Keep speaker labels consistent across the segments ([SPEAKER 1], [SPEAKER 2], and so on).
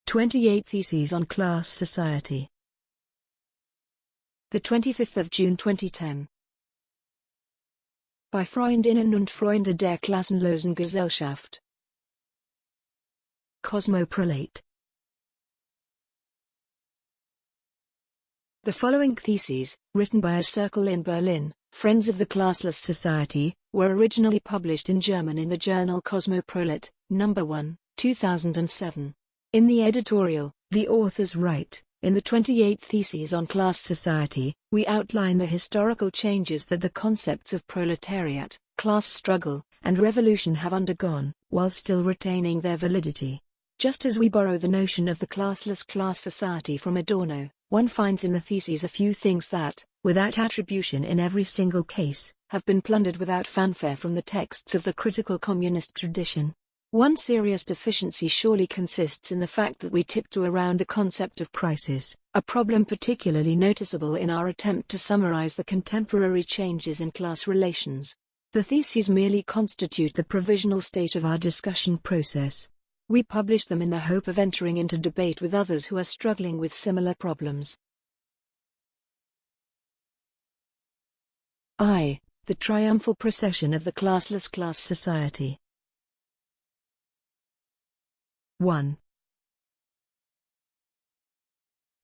[SPEAKER 1] 28 Theses on Class Society. The 25th of June 2010. Bei Freundinnen und Freunde der klassenlosen Gesellschaft. Kosmoprolet. The following theses, written by a circle in Berlin, Friends of the Classless Society, were originally published in German in the journal Kosmoprolet, No. 1, 2007. In the editorial, the authors write, in the 28 Theses on Class Society, we outline the historical changes that the concepts of proletariat, class struggle, and revolution have undergone, while still retaining their validity. Just as we borrow the notion of the classless class society from Adorno, one finds in the theses a few things that, without attribution in every single case, have been plundered without fanfare from the texts of the critical communist tradition. One serious deficiency surely consists in the fact that we tiptoe around the concept of crisis, a problem particularly noticeable in our attempt to summarize the contemporary changes in class relations. The theses merely constitute the provisional state of our discussion process. We publish them in the hope of entering into debate with others who are struggling with similar problems. I. The triumphal procession of the classless class society. 1.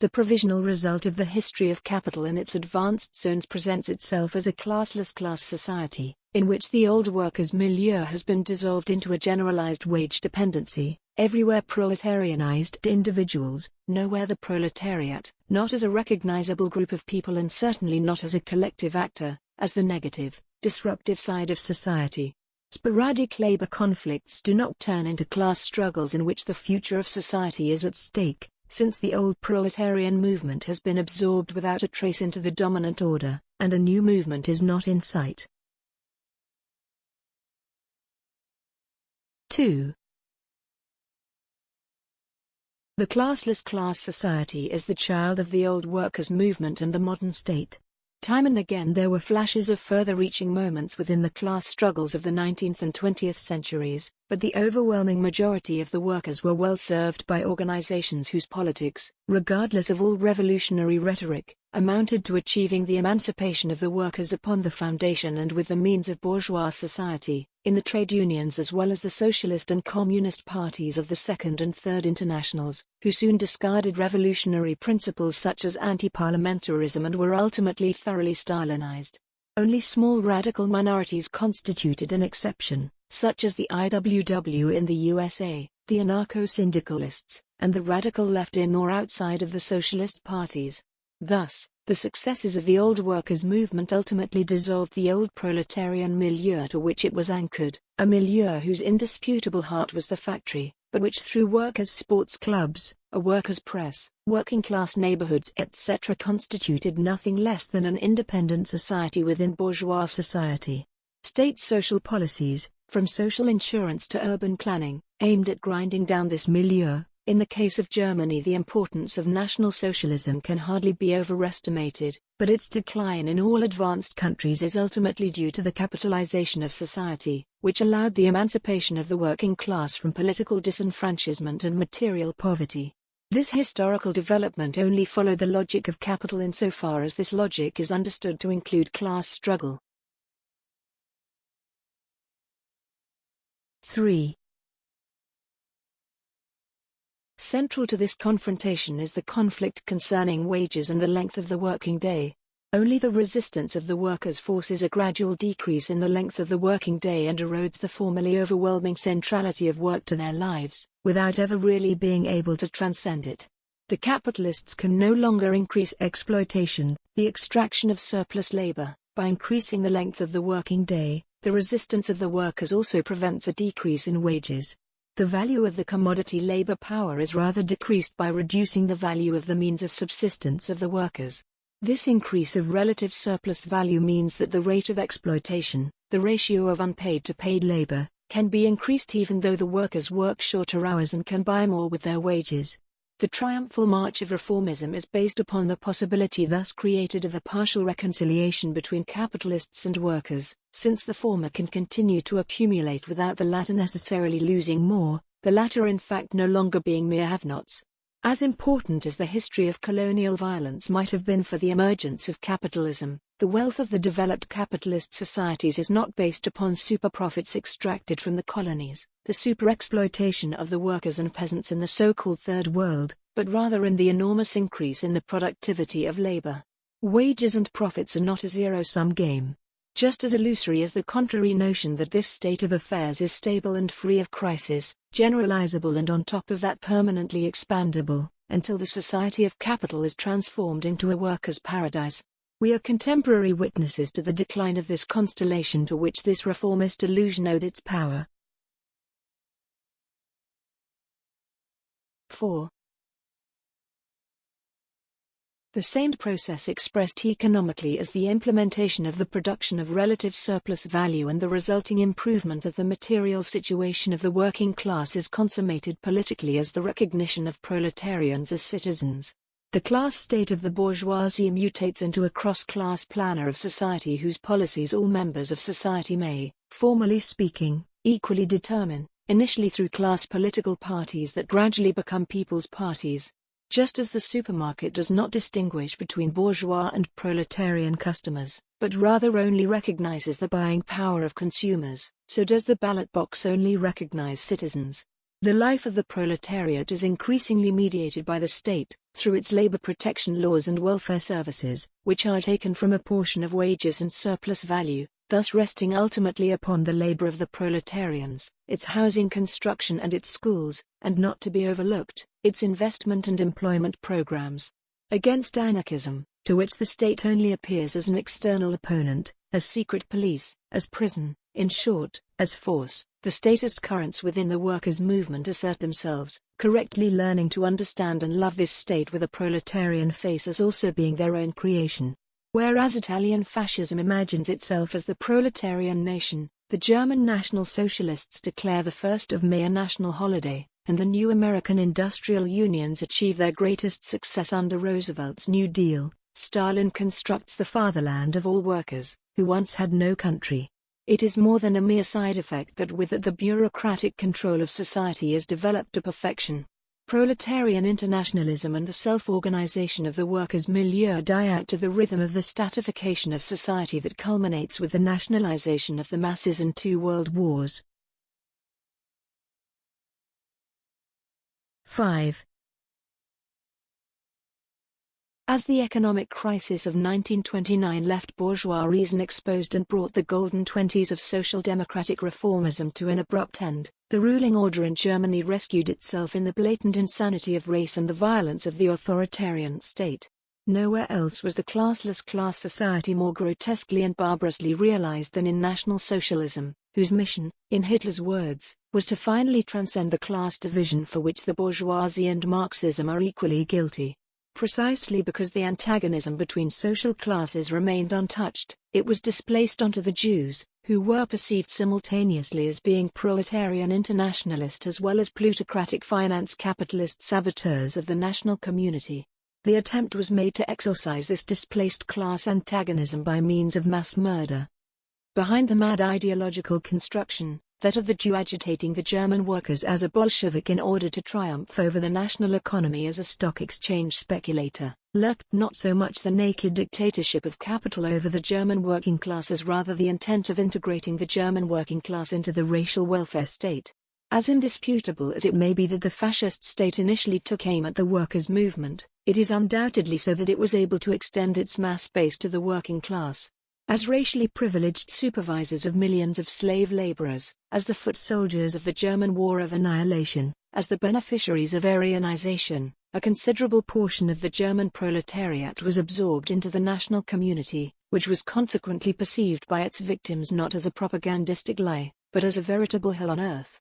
[SPEAKER 1] The provisional result of the history of capital in its advanced zones presents itself as a classless class society, in which the old workers' milieu has been dissolved into a generalized wage dependency, everywhere proletarianized individuals, nowhere the proletariat, not as a recognizable group of people and certainly not as a collective actor, as the negative, disruptive side of society. Sporadic labor conflicts do not turn into class struggles in which the future of society is at stake, since the old proletarian movement has been absorbed without a trace into the dominant order, and a new movement is not in sight. 2. The classless class society is the child of the old workers' movement and the modern state. Time and again there were flashes of further-reaching moments within the class struggles of the 19th and 20th centuries, but the overwhelming majority of the workers were well served by organizations whose politics, regardless of all revolutionary rhetoric, amounted to achieving the emancipation of the workers upon the foundation and with the means of bourgeois society, in the trade unions as well as the socialist and communist parties of the Second and Third Internationals, who soon discarded revolutionary principles such as anti-parliamentarism and were ultimately thoroughly Stalinized. Only small radical minorities constituted an exception, such as the IWW in the USA, the anarcho-syndicalists, and the radical left in or outside of the socialist parties. Thus, the successes of the old workers' movement ultimately dissolved the old proletarian milieu to which it was anchored, a milieu whose indisputable heart was the factory, but which through workers' sports clubs, a workers' press, working-class neighborhoods etc. constituted nothing less than an independent society within bourgeois society. State social policies, from social insurance to urban planning, aimed at grinding down this milieu. In the case of Germany, the importance of National Socialism can hardly be overestimated, but its decline in all advanced countries is ultimately due to the capitalization of society, which allowed the emancipation of the working class from political disenfranchisement and material poverty. This historical development only followed the logic of capital insofar as this logic is understood to include class struggle. 3. Central to this confrontation is the conflict concerning wages and the length of the working day. Only the resistance of the workers forces a gradual decrease in the length of the working day and erodes the formerly overwhelming centrality of work to their lives, without ever really being able to transcend it. The capitalists can no longer increase exploitation, the extraction of surplus labor, by increasing the length of the working day. The resistance of the workers also prevents a decrease in wages. The value of the commodity labor power is rather decreased by reducing the value of the means of subsistence of the workers. This increase of relative surplus value means that the rate of exploitation, the ratio of unpaid to paid labor, can be increased even though the workers work shorter hours and can buy more with their wages. The triumphal march of reformism is based upon the possibility thus created of a partial reconciliation between capitalists and workers, since the former can continue to accumulate without the latter necessarily losing more, the latter in fact no longer being mere have-nots. As important as the history of colonial violence might have been for the emergence of capitalism, the wealth of the developed capitalist societies is not based upon super-profits extracted from the colonies, the super-exploitation of the workers and peasants in the so-called Third World, but rather in the enormous increase in the productivity of labor. Wages and profits are not a zero-sum game. Just as illusory as the contrary notion that this state of affairs is stable and free of crisis, generalizable and on top of that permanently expandable, until the society of capital is transformed into a workers' paradise. We are contemporary witnesses to the decline of this constellation to which this reformist illusion owed its power. 4. The same process expressed economically as the implementation of the production of relative surplus value and the resulting improvement of the material situation of the working class is consummated politically as the recognition of proletarians as citizens. The class state of the bourgeoisie mutates into a cross-class planner of society whose policies all members of society may, formally speaking, equally determine, initially through class political parties that gradually become people's parties. Just as the supermarket does not distinguish between bourgeois and proletarian customers, but rather only recognizes the buying power of consumers, so does the ballot box only recognize citizens. The life of the proletariat is increasingly mediated by the state, through its labor protection laws and welfare services, which are taken from a portion of wages and surplus value, thus resting ultimately upon the labor of the proletarians, its housing construction and its schools, and not to be overlooked, its investment and employment programs. Against anarchism, to which the state only appears as an external opponent, as secret police, as prison, in short, as force, the statist currents within the workers' movement assert themselves, correctly learning to understand and love this state with a proletarian face as also being their own creation. Whereas Italian fascism imagines itself as the proletarian nation, the German National Socialists declare the 1st of May a national holiday, and the new American industrial unions achieve their greatest success under Roosevelt's New Deal. Stalin constructs the fatherland of all workers, who once had no country. It is more than a mere side effect that with it the bureaucratic control of society is developed to perfection. Proletarian internationalism and the self-organization of the workers' milieu die out to the rhythm of the stratification of society that culminates with the nationalization of the masses and 2 world wars. 5. As the economic crisis of 1929 left bourgeois reason exposed and brought the golden 20s of social democratic reformism to an abrupt end, the ruling order in Germany rescued itself in the blatant insanity of race and the violence of the authoritarian state. Nowhere else was the classless class society more grotesquely and barbarously realized than in National Socialism, whose mission, in Hitler's words, was to finally transcend the class division for which the bourgeoisie and Marxism are equally guilty. Precisely because the antagonism between social classes remained untouched, it was displaced onto the Jews, who were perceived simultaneously as being proletarian internationalist as well as plutocratic finance capitalist saboteurs of the national community. The attempt was made to exorcise this displaced class antagonism by means of mass murder. Behind the mad ideological construction, that of the Jew agitating the German workers as a Bolshevik in order to triumph over the national economy as a stock exchange speculator, lurked not so much the naked dictatorship of capital over the German working class as rather the intent of integrating the German working class into the racial welfare state. As indisputable as it may be that the fascist state initially took aim at the workers' movement, it is undoubtedly so that it was able to extend its mass base to the working class. As racially privileged supervisors of millions of slave laborers, as the foot soldiers of the German War of Annihilation, as the beneficiaries of Aryanization, a considerable portion of the German proletariat was absorbed into the national community, which was consequently perceived by its victims not as a propagandistic lie, but as a veritable hell on earth.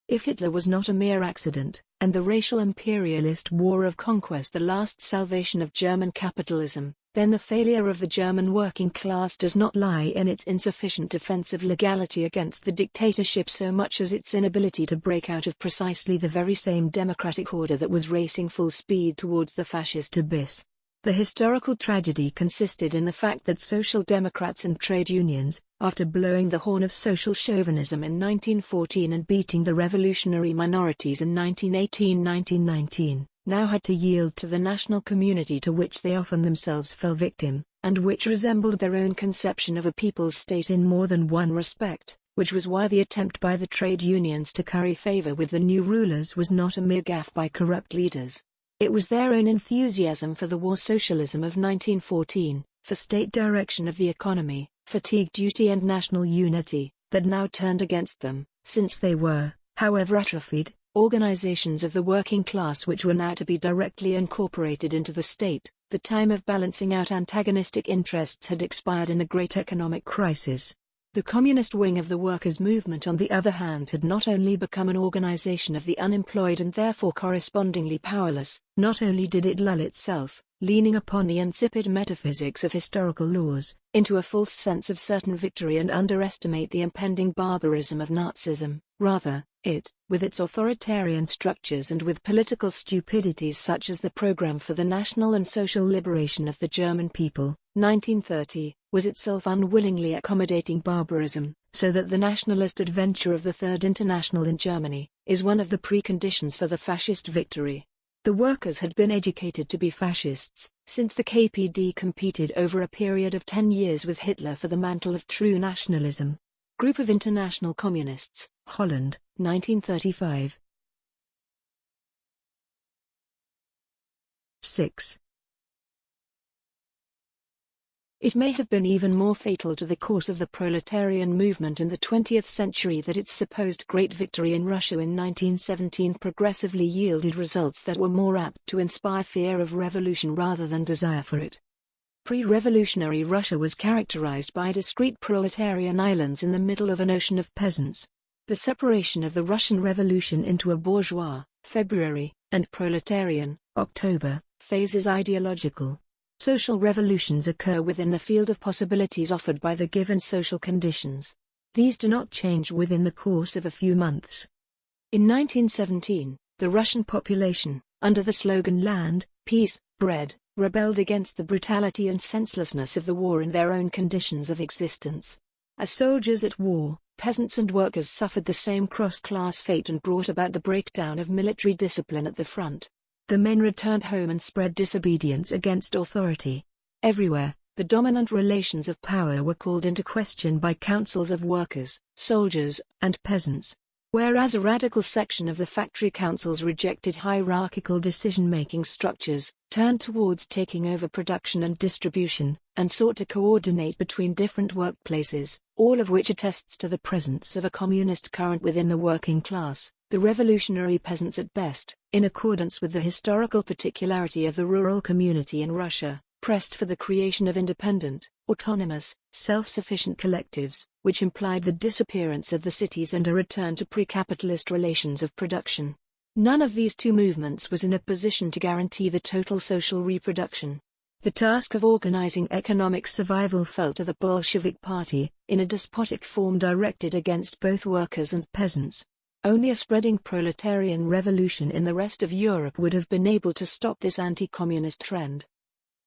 [SPEAKER 1] If Hitler was not a mere accident, and the racial imperialist war of conquest the last salvation of German capitalism, then the failure of the German working class does not lie in its insufficient defense of legality against the dictatorship so much as its inability to break out of precisely the very same democratic order that was racing full speed towards the fascist abyss. The historical tragedy consisted in the fact that social democrats and trade unions, after blowing the horn of social chauvinism in 1914 and beating the revolutionary minorities in 1918-1919, now had to yield to the national community to which they often themselves fell victim, and which resembled their own conception of a people's state in more than one respect, which was why the attempt by the trade unions to curry favor with the new rulers was not a mere gaffe by corrupt leaders. It was their own enthusiasm for the war socialism of 1914, for state direction of the economy, fatigue duty and national unity, that now turned against them, since they were, however atrophied, organizations of the working class which were now to be directly incorporated into the state. The time of balancing out antagonistic interests had expired in the great economic crisis. The communist wing of the workers' movement on the other hand had not only become an organization of the unemployed and therefore correspondingly powerless, not only did it lull itself, leaning upon the insipid metaphysics of historical laws, into a false sense of certain victory and underestimate the impending barbarism of Nazism, rather, it, with its authoritarian structures and with political stupidities such as the Program for the National and Social Liberation of the German People, 1930, was itself unwillingly accommodating barbarism, so that the nationalist adventure of the Third International in Germany is one of the preconditions for the fascist victory. The workers had been educated to be fascists, since the KPD competed over a period of 10 years with Hitler for the mantle of true nationalism. Group of International Communists, Holland, 1935. 6. It may have been even more fatal to the course of the proletarian movement in the 20th century that its supposed great victory in Russia in 1917 progressively yielded results that were more apt to inspire fear of revolution rather than desire for it. Pre-revolutionary Russia was characterized by discrete proletarian islands in the middle of an ocean of peasants. The separation of the Russian Revolution into a bourgeois, February, and proletarian, October, phase is ideological. Social revolutions occur within the field of possibilities offered by the given social conditions. These do not change within the course of a few months. In 1917, the Russian population, under the slogan Land, Peace, Bread, rebelled against the brutality and senselessness of the war in their own conditions of existence. As soldiers at war, peasants and workers suffered the same cross-class fate and brought about the breakdown of military discipline at the front. The men returned home and spread disobedience against authority. Everywhere, the dominant relations of power were called into question by councils of workers, soldiers, and peasants. Whereas a radical section of the factory councils rejected hierarchical decision-making structures, turned towards taking over production and distribution, and sought to coordinate between different workplaces, all of which attests to the presence of a communist current within the working class. The revolutionary peasants at best, in accordance with the historical particularity of the rural community in Russia, pressed for the creation of independent, autonomous, self-sufficient collectives, which implied the disappearance of the cities and a return to pre-capitalist relations of production. None of these two movements was in a position to guarantee the total social reproduction. The task of organizing economic survival fell to the Bolshevik Party, in a despotic form directed against both workers and peasants. Only a spreading proletarian revolution in the rest of Europe would have been able to stop this anti-communist trend.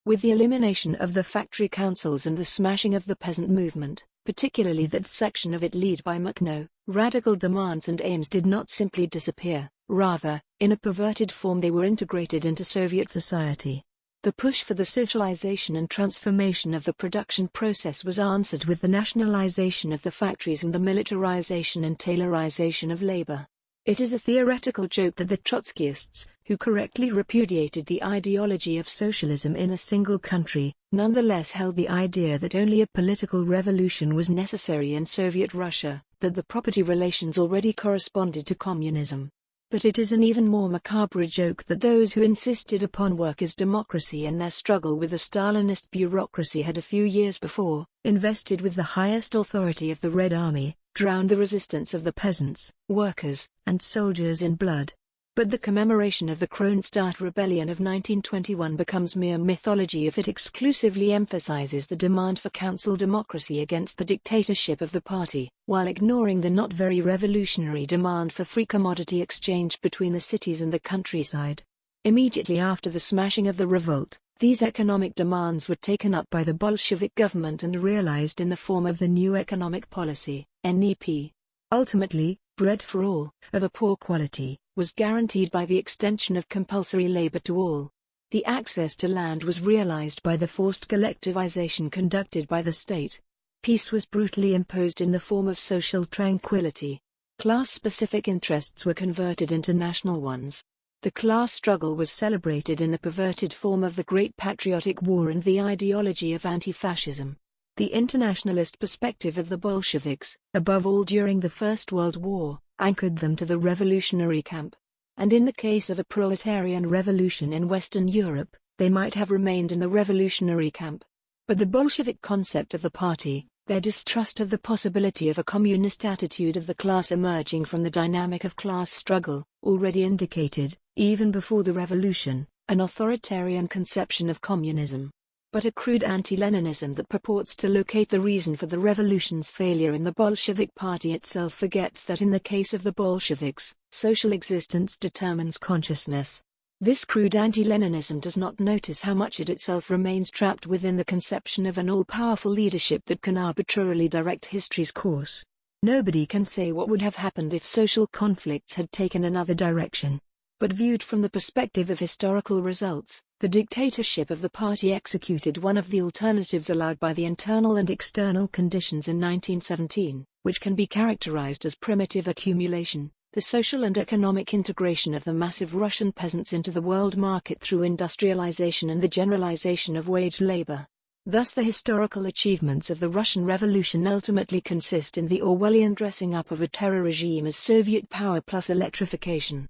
[SPEAKER 1] With the elimination of the factory councils and the smashing of the peasant movement, particularly that section of it led by Makhno, radical demands and aims did not simply disappear, rather, in a perverted form they were integrated into Soviet society. The push for the socialization and transformation of the production process was answered with the nationalization of the factories and the militarization and taylorization of labor. It is a theoretical joke that the Trotskyists, who correctly repudiated the ideology of socialism in a single country, nonetheless held the idea that only a political revolution was necessary in Soviet Russia, that the property relations already corresponded to communism. But it is an even more macabre joke that those who insisted upon workers' democracy in their struggle with the Stalinist bureaucracy had a few years before, invested with the highest authority of the Red Army, drowned the resistance of the peasants, workers, and soldiers in blood. But the commemoration of the Kronstadt Rebellion of 1921 becomes mere mythology if it exclusively emphasizes the demand for council democracy against the dictatorship of the party, while ignoring the not very revolutionary demand for free commodity exchange between the cities and the countryside. Immediately after the smashing of the revolt, these economic demands were taken up by the Bolshevik government and realized in the form of the New Economic Policy, NEP. Ultimately, bread for all, of a poor quality, was guaranteed by the extension of compulsory labor to all. The access to land was realized by the forced collectivization conducted by the state. Peace was brutally imposed in the form of social tranquility. Class-specific interests were converted into national ones. The class struggle was celebrated in the perverted form of the Great Patriotic War and the ideology of anti-fascism. The internationalist perspective of the Bolsheviks, above all during the First World War, anchored them to the revolutionary camp. And in the case of a proletarian revolution in Western Europe, they might have remained in the revolutionary camp. But the Bolshevik concept of the party, their distrust of the possibility of a communist attitude of the class emerging from the dynamic of class struggle, already indicated, even before the revolution, an authoritarian conception of communism. But a crude anti-Leninism that purports to locate the reason for the revolution's failure in the Bolshevik party itself forgets that in the case of the Bolsheviks, social existence determines consciousness. This crude anti-Leninism does not notice how much it itself remains trapped within the conception of an all-powerful leadership that can arbitrarily direct history's course. Nobody can say what would have happened if social conflicts had taken another direction. But viewed from the perspective of historical results, the dictatorship of the party executed one of the alternatives allowed by the internal and external conditions in 1917, which can be characterized as primitive accumulation, the social and economic integration of the massive Russian peasants into the world market through industrialization and the generalization of wage labor. Thus the historical achievements of the Russian Revolution ultimately consist in the Orwellian dressing up of a terror regime as Soviet power plus electrification.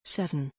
[SPEAKER 1] 7.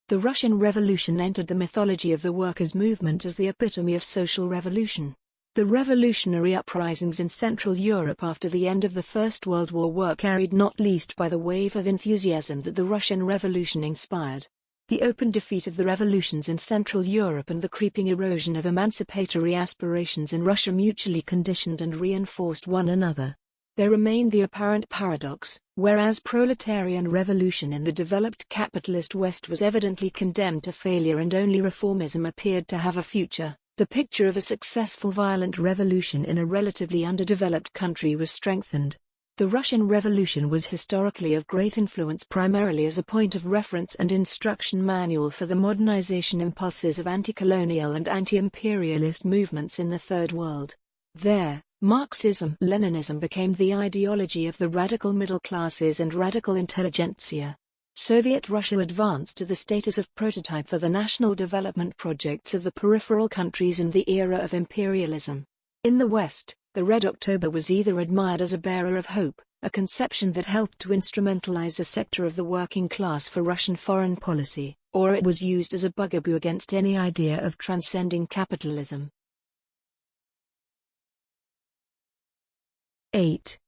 [SPEAKER 1] The Russian Revolution entered the mythology of the workers' movement as the epitome of social revolution. The revolutionary uprisings in Central Europe after the end of the First World War were carried not least by the wave of enthusiasm that the Russian Revolution inspired. The open defeat of the revolutions in Central Europe and the creeping erosion of emancipatory aspirations in Russia mutually conditioned and reinforced one another. There remained the apparent paradox, whereas proletarian revolution in the developed capitalist West was evidently condemned to failure and only reformism appeared to have a future, the picture of a successful violent revolution in a relatively underdeveloped country was strengthened. The Russian Revolution was historically of great influence primarily as a point of reference and instruction manual for the modernization impulses of anti-colonial and anti-imperialist movements in the Third World. There, Marxism-Leninism became the ideology of the radical middle classes and radical intelligentsia. Soviet Russia advanced to the status of prototype for the national development projects of the peripheral countries in the era of imperialism. In the West, the Red October was either admired as a bearer of hope, a conception that helped to instrumentalize a sector of the working class for Russian foreign policy, or it was used as a bugaboo against any idea of transcending capitalism. 8.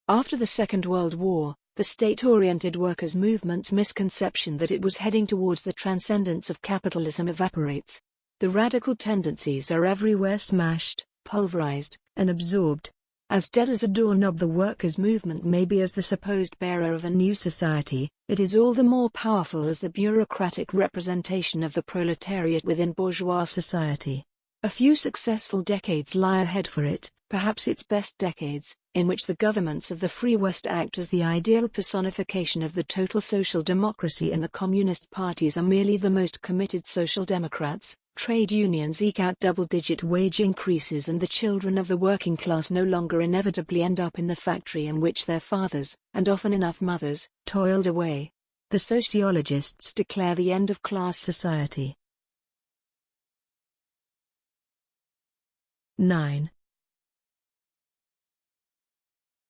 [SPEAKER 1] After the Second World War, the state-oriented workers' movement's misconception that it was heading towards the transcendence of capitalism evaporates. The radical tendencies are everywhere smashed, pulverized, and absorbed. As dead as a doorknob the workers' movement may be as the supposed bearer of a new society, it is all the more powerful as the bureaucratic representation of the proletariat within bourgeois society. A few successful decades lie ahead for it, perhaps its best decades, in which the governments of the Free West act as the ideal personification of the total social democracy and the communist parties are merely the most committed social democrats. Trade unions eke out double-digit wage increases and the children of the working class no longer inevitably end up in the factory in which their fathers, and often enough mothers, toiled away. The sociologists declare the end of class society. 9.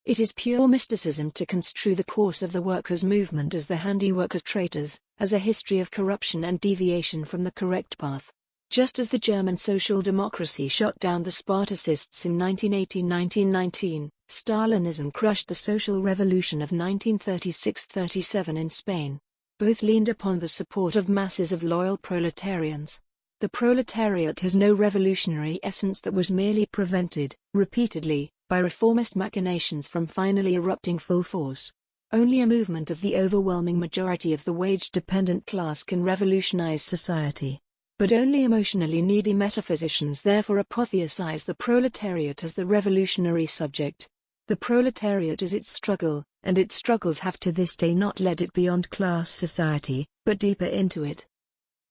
[SPEAKER 1] It is pure mysticism to construe the course of the workers' movement as the handiwork of traitors, as a history of corruption and deviation from the correct path. Just as the German social democracy shot down the Spartacists in 1918-1919, Stalinism crushed the social revolution of 1936-37 in Spain. Both leaned upon the support of masses of loyal proletarians. The proletariat has no revolutionary essence that was merely prevented, repeatedly, by reformist machinations from finally erupting full force. Only a movement of the overwhelming majority of the wage-dependent class can revolutionize society. But only emotionally needy metaphysicians therefore apotheosize the proletariat as the revolutionary subject. The proletariat is its struggle, and its struggles have to this day not led it beyond class society, but deeper into it.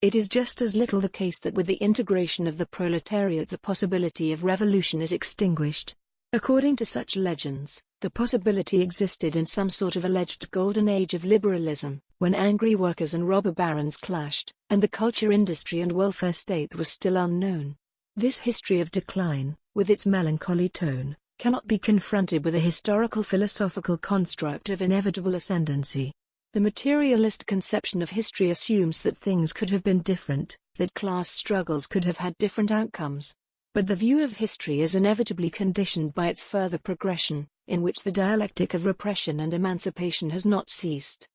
[SPEAKER 1] It is just as little the case that with the integration of the proletariat the possibility of revolution is extinguished. According to such legends, the possibility existed in some sort of alleged golden age of liberalism, when angry workers and robber barons clashed, and the culture industry and welfare state was still unknown. This history of decline, with its melancholy tone, cannot be confronted with a historical philosophical construct of inevitable ascendancy. The materialist conception of history assumes that things could have been different, that class struggles could have had different outcomes. But the view of history is inevitably conditioned by its further progression, in which the dialectic of repression and emancipation has not ceased.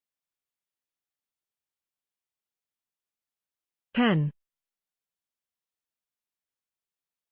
[SPEAKER 1] 10.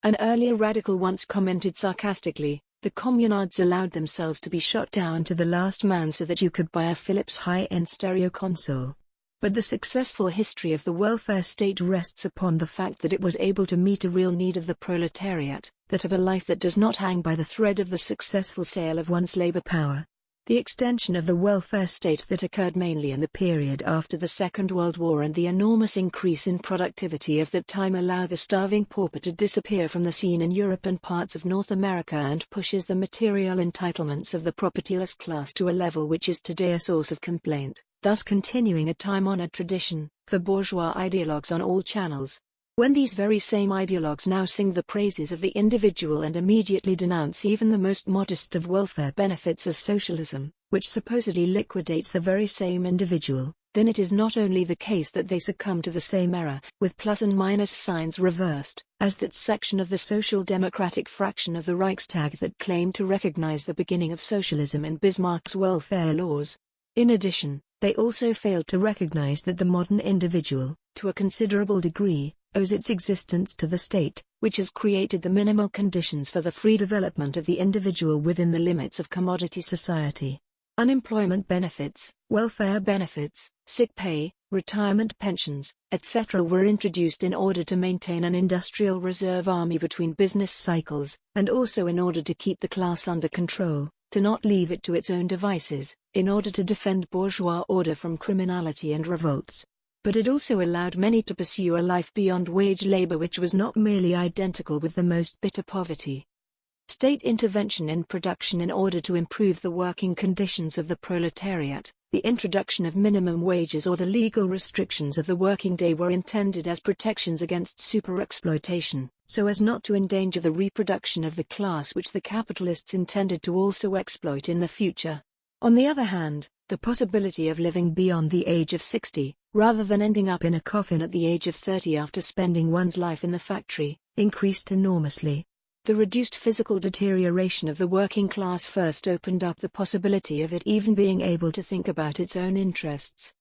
[SPEAKER 1] An earlier radical once commented sarcastically, "The communards allowed themselves to be shot down to the last man so that you could buy a Philips high-end stereo console." But the successful history of the welfare state rests upon the fact that it was able to meet a real need of the proletariat, that of a life that does not hang by the thread of the successful sale of one's labor power. The extension of the welfare state that occurred mainly in the period after the Second World War and the enormous increase in productivity of that time allow the starving pauper to disappear from the scene in Europe and parts of North America and pushes the material entitlements of the propertyless class to a level which is today a source of complaint, thus continuing a time-honored tradition for bourgeois ideologues on all channels. When these very same ideologues now sing the praises of the individual and immediately denounce even the most modest of welfare benefits as socialism, which supposedly liquidates the very same individual, then it is not only the case that they succumb to the same error, with plus and minus signs reversed, as that section of the social democratic fraction of the Reichstag that claimed to recognize the beginning of socialism in Bismarck's welfare laws. In addition, they also failed to recognize that the modern individual, to a considerable degree, owes its existence to the state, which has created the minimal conditions for the free development of the individual within the limits of commodity society. Unemployment benefits, welfare benefits, sick pay, retirement pensions, etc. were introduced in order to maintain an industrial reserve army between business cycles, and also in order to keep the class under control, to not leave it to its own devices, in order to defend bourgeois order from criminality and revolts. But it also allowed many to pursue a life beyond wage labor which was not merely identical with the most bitter poverty. State intervention in production in order to improve the working conditions of the proletariat, the introduction of minimum wages or the legal restrictions of the working day were intended as protections against superexploitation, so as not to endanger the reproduction of the class which the capitalists intended to also exploit in the future. On the other hand, the possibility of living beyond the age of 60, rather than ending up in a coffin at the age of 30 after spending one's life in the factory, increased enormously. The reduced physical deterioration of the working class first opened up the possibility of it even being able to think about its own interests.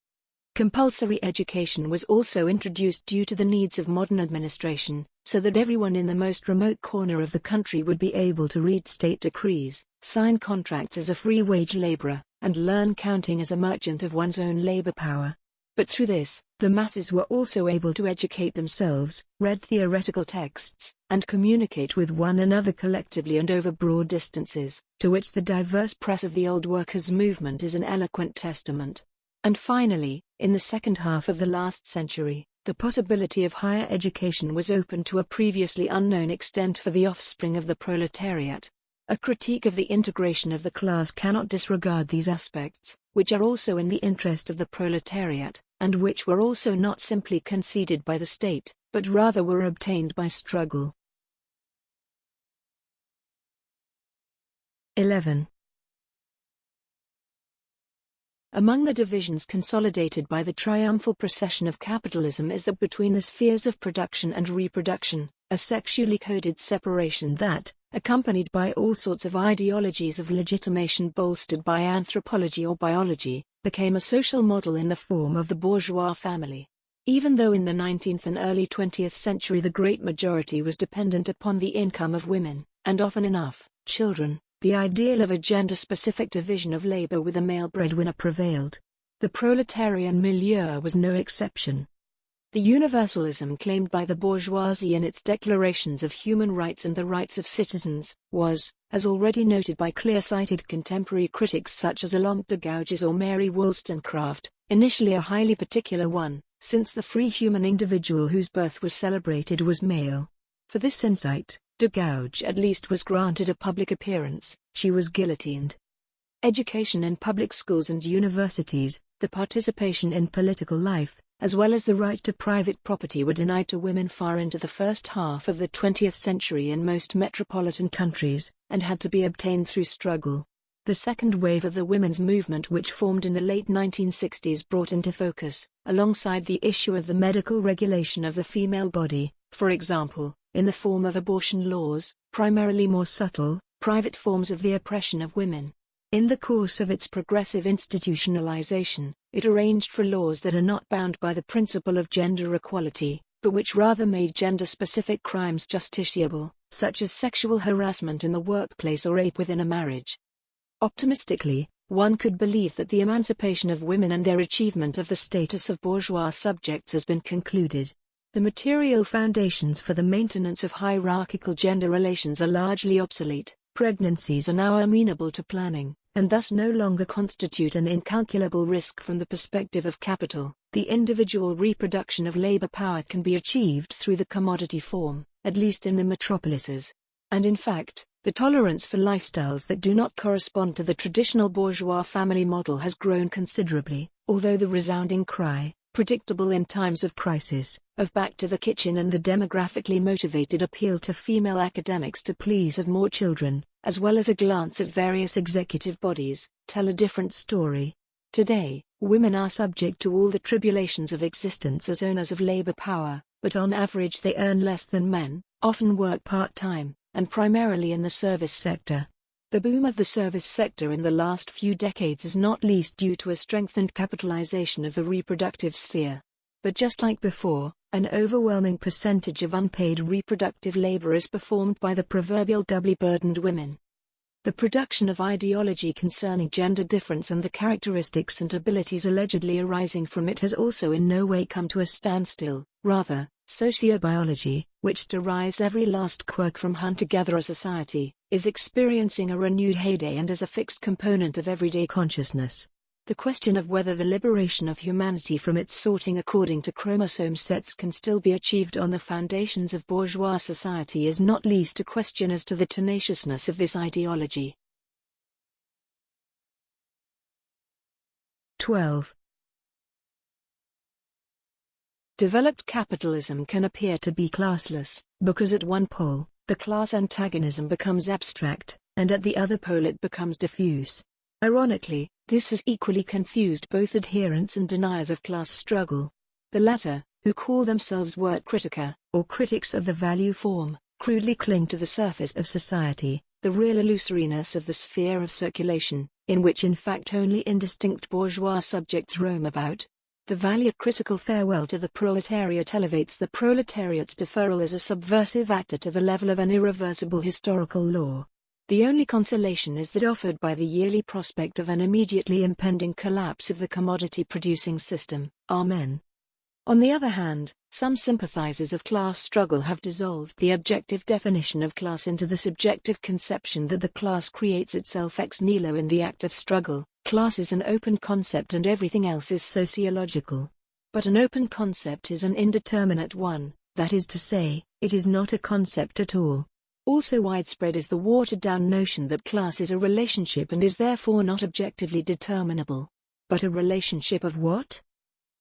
[SPEAKER 1] Compulsory education was also introduced due to the needs of modern administration, so that everyone in the most remote corner of the country would be able to read state decrees, sign contracts as a free wage laborer, and learn counting as a merchant of one's own labor power. But through this, the masses were also able to educate themselves, read theoretical texts, and communicate with one another collectively and over broad distances, to which the diverse press of the old workers' movement is an eloquent testament. And finally, in the second half of the last century, the possibility of higher education was open to a previously unknown extent for the offspring of the proletariat. A critique of the integration of the class cannot disregard these aspects, which are also in the interest of the proletariat, and which were also not simply conceded by the state, but rather were obtained by struggle. 11. Among the divisions consolidated by the triumphal procession of capitalism is that between the spheres of production and reproduction, a sexually coded separation that, accompanied by all sorts of ideologies of legitimation bolstered by anthropology or biology, became a social model in the form of the bourgeois family. Even though in the 19th and early 20th century the great majority was dependent upon the income of women, and often enough, children, the ideal of a gender-specific division of labor with a male breadwinner prevailed. The proletarian milieu was no exception. The universalism claimed by the bourgeoisie in its declarations of human rights and the rights of citizens, was, as already noted by clear-sighted contemporary critics such as Alomte de Gouges or Mary Wollstonecraft, initially a highly particular one, since the free human individual whose birth was celebrated was male. For this insight, de Gouges at least was granted a public appearance. She was guillotined. Education in public schools and universities, the participation in political life, as well as the right to private property were denied to women far into the first half of the 20th century in most metropolitan countries, and had to be obtained through struggle. The second wave of the women's movement, which formed in the late 1960s, brought into focus, alongside the issue of the medical regulation of the female body, for example, in the form of abortion laws, primarily more subtle, private forms of the oppression of women. In the course of its progressive institutionalization, it arranged for laws that are not bound by the principle of gender equality, but which rather made gender-specific crimes justiciable, such as sexual harassment in the workplace or rape within a marriage. Optimistically, one could believe that the emancipation of women and their achievement of the status of bourgeois subjects has been concluded. The material foundations for the maintenance of hierarchical gender relations are largely obsolete. Pregnancies are now amenable to planning, and thus no longer constitute an incalculable risk from the perspective of capital. The individual reproduction of labor power can be achieved through the commodity form, at least in the metropolises. And in fact, the tolerance for lifestyles that do not correspond to the traditional bourgeois family model has grown considerably, although the resounding cry, predictable in times of crisis, of back to the kitchen and the demographically motivated appeal to female academics to please have more children, as well as a glance at various executive bodies, tell a different story. Today, women are subject to all the tribulations of existence as owners of labor power, but on average they earn less than men, often work part-time, and primarily in the service sector. The boom of the service sector in the last few decades is not least due to a strengthened capitalization of the reproductive sphere. But just like before, an overwhelming percentage of unpaid reproductive labor is performed by the proverbial doubly burdened women. The production of ideology concerning gender difference and the characteristics and abilities allegedly arising from it has also in no way come to a standstill. Rather, sociobiology, which derives every last quirk from hunter-gatherer society, is experiencing a renewed heyday and is a fixed component of everyday consciousness. The question of whether the liberation of humanity from its sorting according to chromosome sets can still be achieved on the foundations of bourgeois society is not least a question as to the tenaciousness of this ideology. 12. Developed capitalism can appear to be classless, because at one pole, the class antagonism becomes abstract, and at the other pole it becomes diffuse. Ironically, this has equally confused both adherents and deniers of class struggle. The latter, who call themselves work critica, or critics of the value form, crudely cling to the surface of society, the real illusoriness of the sphere of circulation, in which in fact only indistinct bourgeois subjects roam about. The value-critical farewell to the proletariat elevates the proletariat's deferral as a subversive actor to the level of an irreversible historical law. The only consolation is that offered by the yearly prospect of an immediately impending collapse of the commodity-producing system. Amen. On the other hand, some sympathizers of class struggle have dissolved the objective definition of class into the subjective conception that the class creates itself ex nihilo in the act of struggle. Class is an open concept and everything else is sociological. But an open concept is an indeterminate one, that is to say, it is not a concept at all. Also widespread is the watered-down notion that class is a relationship and is therefore not objectively determinable. But a relationship of what?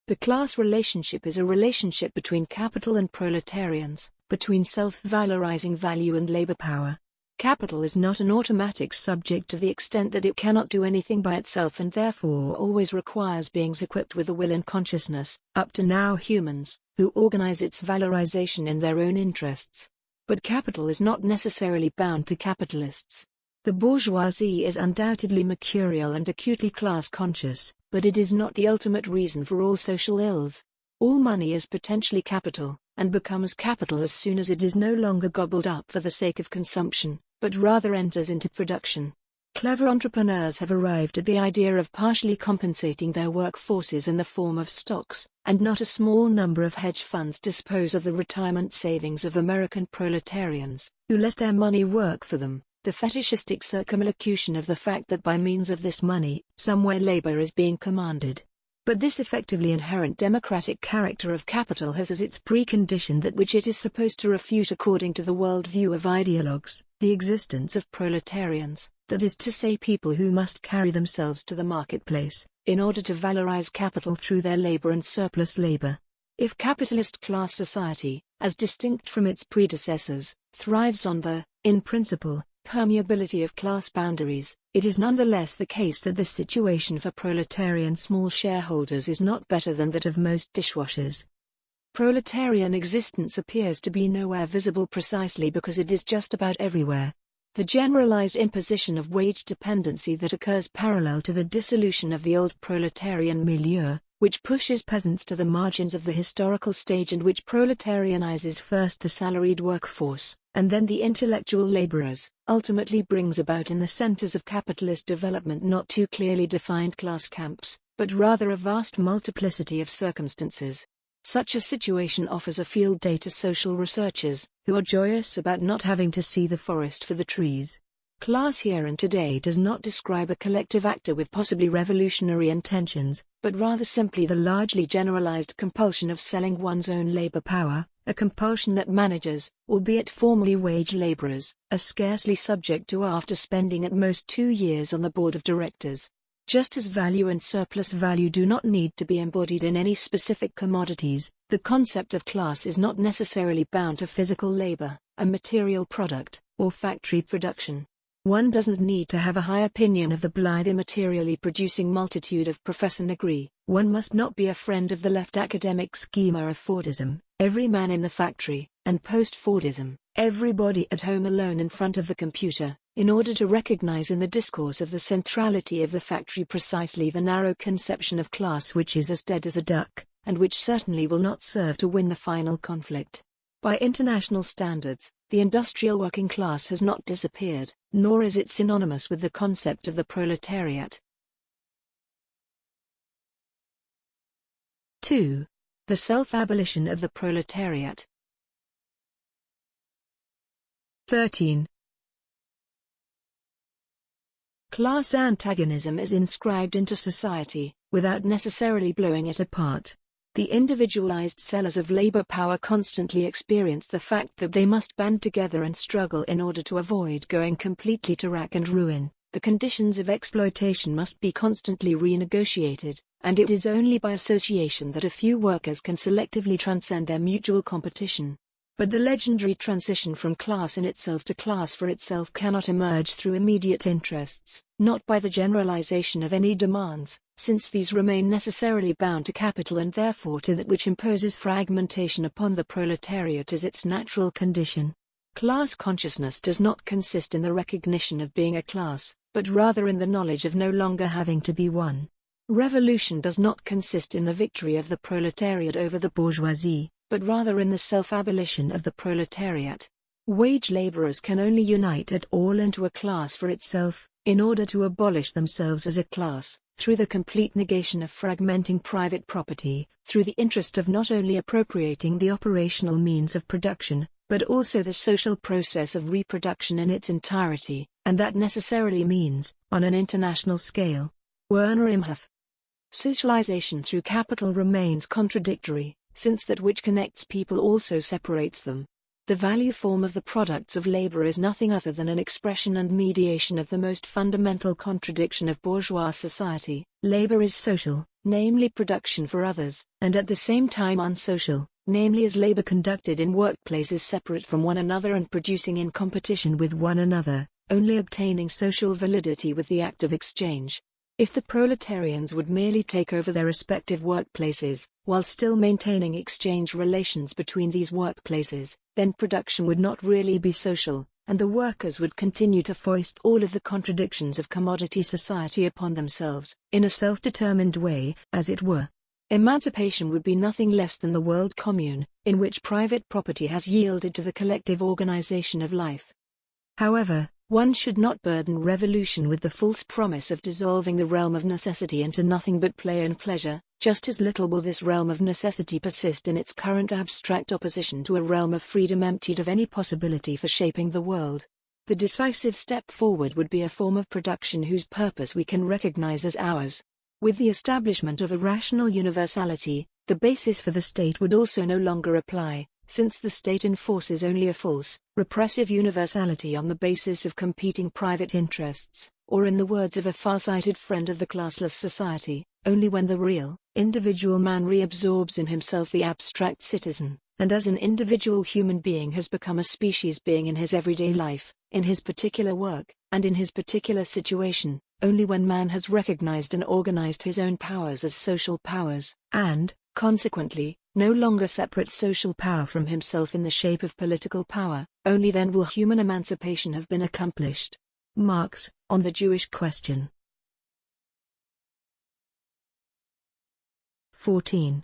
[SPEAKER 1] The class relationship is a relationship between capital and proletarians, between self-valorizing value and labor power. Capital is not an automatic subject to the extent that it cannot do anything by itself and therefore always requires beings equipped with a will and consciousness, up to now humans, who organize its valorization in their own interests. But capital is not necessarily bound to capitalists. The bourgeoisie is undoubtedly mercurial and acutely class-conscious, but it is not the ultimate reason for all social ills. All money is potentially capital, and becomes capital as soon as it is no longer gobbled up for the sake of consumption, but rather enters into production. Clever entrepreneurs have arrived at the idea of partially compensating their workforces in the form of stocks, and not a small number of hedge funds dispose of the retirement savings of American proletarians, who let their money work for them, the fetishistic circumlocution of the fact that by means of this money, somewhere labor is being commanded. But this effectively inherent democratic character of capital has as its precondition that which it is supposed to refute according to the worldview of ideologues, the existence of proletarians, that is to say people who must carry themselves to the marketplace, in order to valorize capital through their labor and surplus labor. If capitalist class society, as distinct from its predecessors, thrives on the, in principle, permeability of class boundaries, it is nonetheless the case that the situation for proletarian small shareholders is not better than that of most dishwashers. Proletarian existence appears to be nowhere visible precisely because it is just about everywhere. The generalized imposition of wage dependency that occurs parallel to the dissolution of the old proletarian milieu, which pushes peasants to the margins of the historical stage and which proletarianizes first the salaried workforce, and then the intellectual laborers, ultimately brings about in the centers of capitalist development not two clearly defined class camps, but rather a vast multiplicity of circumstances. Such a situation offers a field day to social researchers, who are joyous about not having to see the forest for the trees. Class here and today does not describe a collective actor with possibly revolutionary intentions, but rather simply the largely generalized compulsion of selling one's own labor power, a compulsion that managers, albeit formerly wage laborers, are scarcely subject to after spending at most 2 years on the board of directors. Just as value and surplus value do not need to be embodied in any specific commodities, the concept of class is not necessarily bound to physical labor, a material product, or factory production. One doesn't need to have a high opinion of the blithe immaterially producing multitude of Professor Negri. One must not be a friend of the left academic schema of Fordism, every man in the factory, and post-Fordism, everybody at home alone in front of the computer, in order to recognize in the discourse of the centrality of the factory precisely the narrow conception of class which is as dead as a duck, and which certainly will not serve to win the final conflict. By international standards, the industrial working class has not disappeared, nor is it synonymous with the concept of the proletariat. 2. The self-abolition of the proletariat. 13. Class antagonism is inscribed into society, without necessarily blowing it apart. The individualized sellers of labor power constantly experience the fact that they must band together and struggle in order to avoid going completely to rack and ruin. The conditions of exploitation must be constantly renegotiated, and it is only by association that a few workers can selectively transcend their mutual competition. But the legendary transition from class in itself to class for itself cannot emerge through immediate interests, not by the generalization of any demands, since these remain necessarily bound to capital and therefore to that which imposes fragmentation upon the proletariat as its natural condition. Class consciousness does not consist in the recognition of being a class, but rather in the knowledge of no longer having to be one. Revolution does not consist in the victory of the proletariat over the bourgeoisie, but rather in the self-abolition of the proletariat. Wage laborers can only unite at all into a class for itself, in order to abolish themselves as a class, through the complete negation of fragmenting private property, through the interest of not only appropriating the operational means of production, but also the social process of reproduction in its entirety, and that necessarily means, on an international scale. Werner Imhoff. Socialization through capital remains contradictory, since that which connects people also separates them. The value form of the products of labor is nothing other than an expression and mediation of the most fundamental contradiction of bourgeois society. Labor is social, namely production for others, and at the same time unsocial, namely as labor conducted in workplaces separate from one another and producing in competition with one another, only obtaining social validity with the act of exchange. If the proletarians would merely take over their respective workplaces, while still maintaining exchange relations between these workplaces, then production would not really be social, and the workers would continue to foist all of the contradictions of commodity society upon themselves, in a self-determined way, as it were. Emancipation would be nothing less than the world commune, in which private property has yielded to the collective organization of life. However, One should not burden revolution with the false promise of dissolving the realm of necessity into nothing but play and pleasure. Just as little will this realm of necessity persist in its current abstract opposition to a realm of freedom emptied of any possibility for shaping the world. The decisive step forward would be a form of production whose purpose we can recognize as ours. With the establishment of a rational universality, the basis for the state would also no longer apply, since the state enforces only a false, repressive universality on the basis of competing private interests, or in the words of a far-sighted friend of the classless society, only when the real, individual man reabsorbs in himself the abstract citizen, and as an individual human being has become a species being in his everyday life, in his particular work, and in his particular situation, only when man has recognized and organized his own powers as social powers, and, consequently, no longer separate social power from himself in the shape of political power, only then will human emancipation have been accomplished. Marx, on the Jewish question. 14.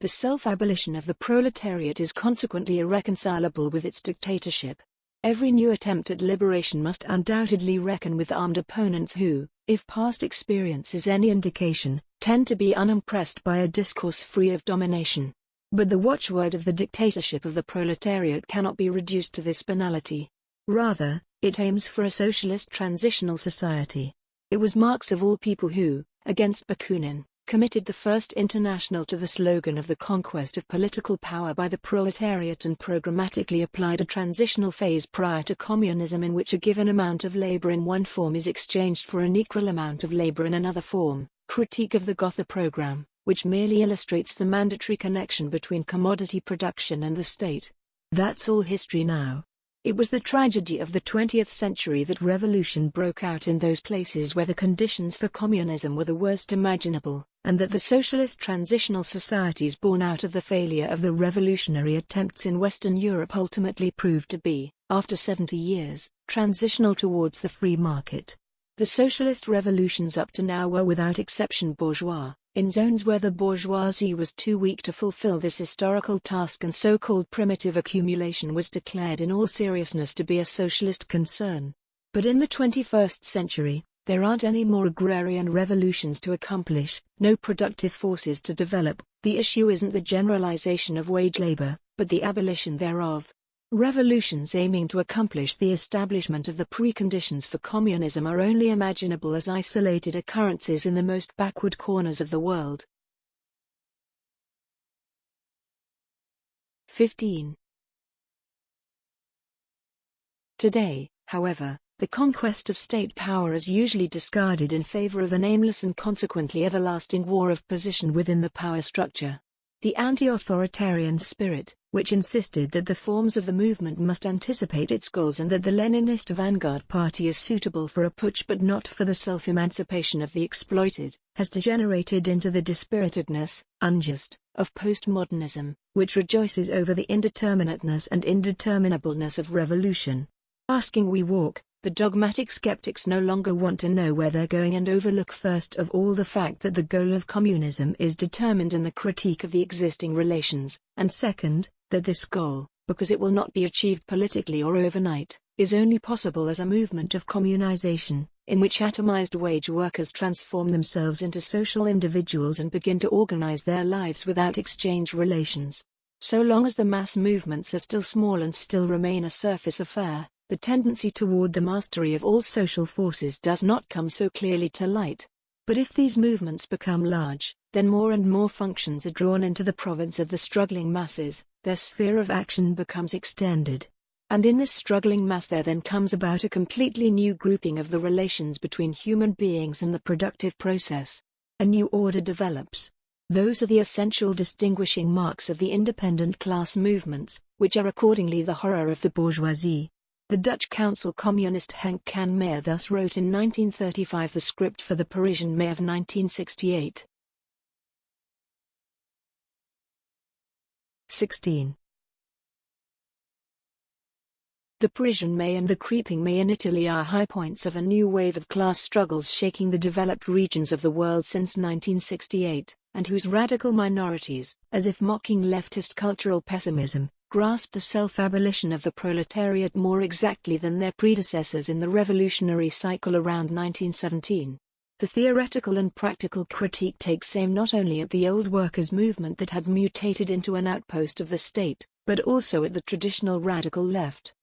[SPEAKER 1] The self-abolition of the proletariat is consequently irreconcilable with its dictatorship. Every new attempt at liberation must undoubtedly reckon with armed opponents who, if past experience is any indication, tend to be unimpressed by a discourse free of domination. But the watchword of the dictatorship of the proletariat cannot be reduced to this banality. Rather, it aims for a socialist transitional society. It was Marx of all people who, against Bakunin, committed the first international to the slogan of the conquest of political power by the proletariat and programmatically applied a transitional phase prior to communism in which a given amount of labor in one form is exchanged for an equal amount of labor in another form. Critique of the Gotha program, which merely illustrates the mandatory connection between commodity production and the state. That's all history now. It was the tragedy of the 20th century that revolution broke out in those places where the conditions for communism were the worst imaginable, and that the socialist transitional societies born out of the failure of the revolutionary attempts in Western Europe ultimately proved to be, after 70 years, transitional towards the free market. The socialist revolutions up to now were without exception bourgeois, in zones where the bourgeoisie was too weak to fulfill this historical task, and so-called primitive accumulation was declared in all seriousness to be a socialist concern. But in the 21st century, there aren't any more agrarian revolutions to accomplish, no productive forces to develop. The issue isn't the generalization of wage labor, but the abolition thereof. Revolutions aiming to accomplish the establishment of the preconditions for communism are only imaginable as isolated occurrences in the most backward corners of the world. 15. Today, however, the conquest of state power is usually discarded in favor of an aimless and consequently everlasting war of position within the power structure. The anti-authoritarian spirit, which insisted that the forms of the movement must anticipate its goals and that the Leninist vanguard party is suitable for a putsch but not for the self-emancipation of the exploited, has degenerated into the dispiritedness, unjust, of postmodernism, which rejoices over the indeterminateness and indeterminableness of revolution. Asking we walk, the dogmatic skeptics no longer want to know where they're going and overlook first of all the fact that the goal of communism is determined in the critique of the existing relations, and second, that this goal, because it will not be achieved politically or overnight, is only possible as a movement of communization, in which atomized wage workers transform themselves into social individuals and begin to organize their lives without exchange relations. So long as the mass movements are still small and still remain a surface affair, the tendency toward the mastery of all social forces does not come so clearly to light. But if these movements become large, then more and more functions are drawn into the province of the struggling masses, their sphere of action becomes extended. And in this struggling mass there then comes about a completely new grouping of the relations between human beings and the productive process. A new order develops. Those are the essential distinguishing marks of the independent class movements, which are accordingly the horror of the bourgeoisie. The Dutch council communist Henk can Meyer thus wrote in 1935 the script for the Parisian May of 1968. 16. The Parisian May and the creeping May in Italy are high points of a new wave of class struggles shaking the developed regions of the world since 1968, and whose radical minorities, as if mocking leftist cultural pessimism, grasped the self-abolition of the proletariat more exactly than their predecessors in the revolutionary cycle around 1917. The theoretical and practical critique takes aim not only at the old workers' movement that had mutated into an outpost of the state, but also at the traditional radical left.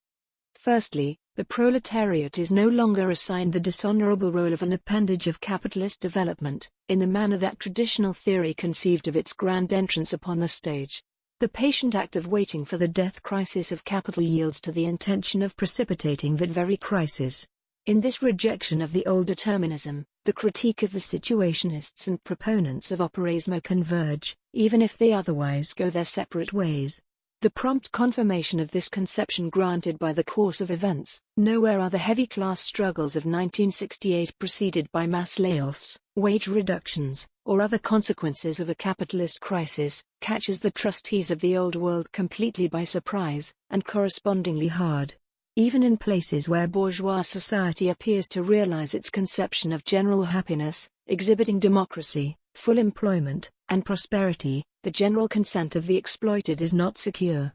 [SPEAKER 1] Firstly, the proletariat is no longer assigned the dishonorable role of an appendage of capitalist development, in the manner that traditional theory conceived of its grand entrance upon the stage. The patient act of waiting for the death crisis of capital yields to the intention of precipitating that very crisis. In this rejection of the old determinism, the critique of the situationists and proponents of operaismo converge, even if they otherwise go their separate ways. The prompt confirmation of this conception granted by the course of events. Nowhere are the heavy class struggles of 1968 preceded by mass layoffs, wage reductions, or other consequences of a capitalist crisis, catches the trustees of the old world completely by surprise, and correspondingly hard. Even in places where bourgeois society appears to realize its conception of general happiness, exhibiting democracy, full employment, and prosperity, the general consent of the exploited is not secure.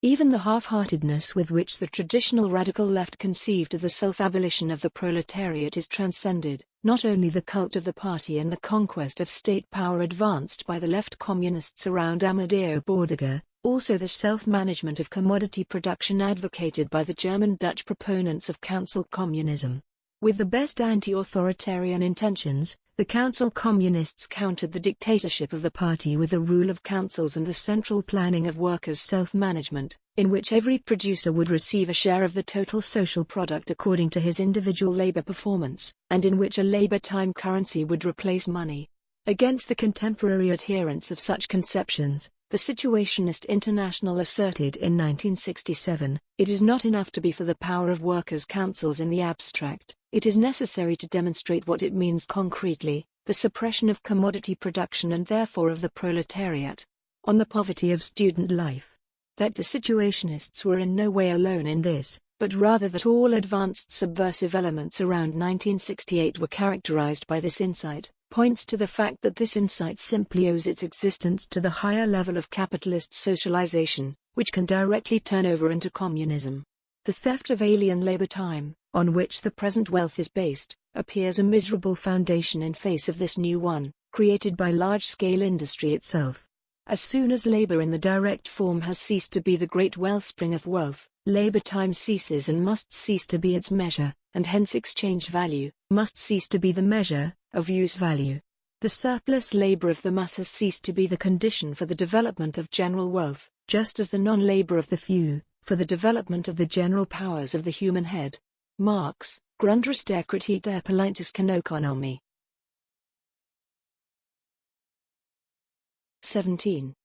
[SPEAKER 1] Even the half-heartedness with which the traditional radical left conceived of the self-abolition of the proletariat is transcended. Not only the cult of the party and the conquest of state power advanced by the left communists around Amadeo Bordiga, also the self-management of commodity production advocated by the German-Dutch proponents of council communism. With the best anti-authoritarian intentions, the council communists countered the dictatorship of the party with the rule of councils and the central planning of workers' self-management, in which every producer would receive a share of the total social product according to his individual labor performance, and in which a labor time currency would replace money. Against the contemporary adherents of such conceptions, the Situationist International asserted in 1967, it is not enough to be for the power of workers' councils in the abstract, it is necessary to demonstrate what it means concretely, the suppression of commodity production and therefore of the proletariat. On the poverty of student life. That the Situationists were in no way alone in this, but rather that all advanced subversive elements around 1968 were characterized by this insight, points to the fact that this insight simply owes its existence to the higher level of capitalist socialization, which can directly turn over into communism. The theft of alien labor time, on which the present wealth is based, appears a miserable foundation in face of this new one, created by large-scale industry itself. As soon as labor in the direct form has ceased to be the great wellspring of wealth, labor time ceases and must cease to be its measure, and hence exchange value, must cease to be the measure of use value. The surplus labor of the mass has ceased to be the condition for the development of general wealth, just as the non-labor of the few, for the development of the general powers of the human head. Marx, Grundriss der Kritik der politischen Ökonomie. 17.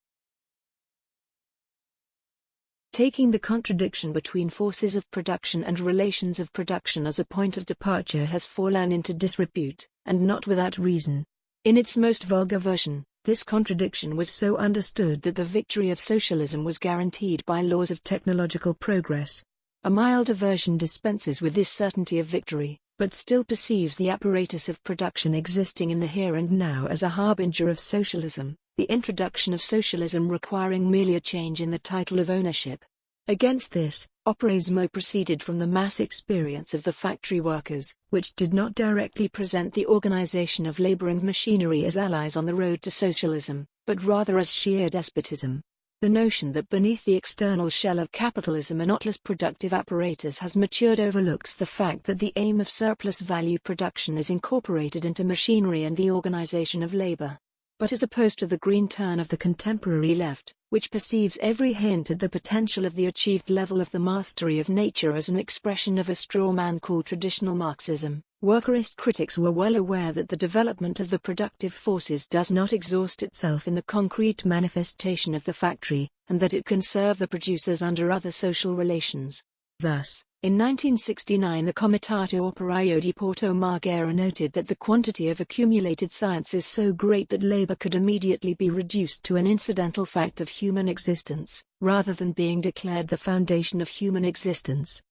[SPEAKER 1] Taking the contradiction between forces of production and relations of production as a point of departure has fallen into disrepute, and not without reason. In its most vulgar version, this contradiction was so understood that the victory of socialism was guaranteed by laws of technological progress. A milder version dispenses with this certainty of victory, but still perceives the apparatus of production existing in the here and now as a harbinger of socialism, the introduction of socialism requiring merely a change in the title of ownership. Against this, operaismo proceeded from the mass experience of the factory workers, which did not directly present the organization of labor and machinery as allies on the road to socialism, but rather as sheer despotism. The notion that beneath the external shell of capitalism a knotless productive apparatus has matured overlooks the fact that the aim of surplus value production is incorporated into machinery and the organization of labor. But as opposed to the green turn of the contemporary left, which perceives every hint at the potential of the achieved level of the mastery of nature as an expression of a straw man called traditional Marxism, workerist critics were well aware that the development of the productive forces does not exhaust itself in the concrete manifestation of the factory, and that it can serve the producers under other social relations. Thus, in 1969 the Comitato Operaio di Porto Marghera noted that the quantity of accumulated science is so great that labor could immediately be reduced to an incidental fact of human existence, rather than being declared the foundation of human existence.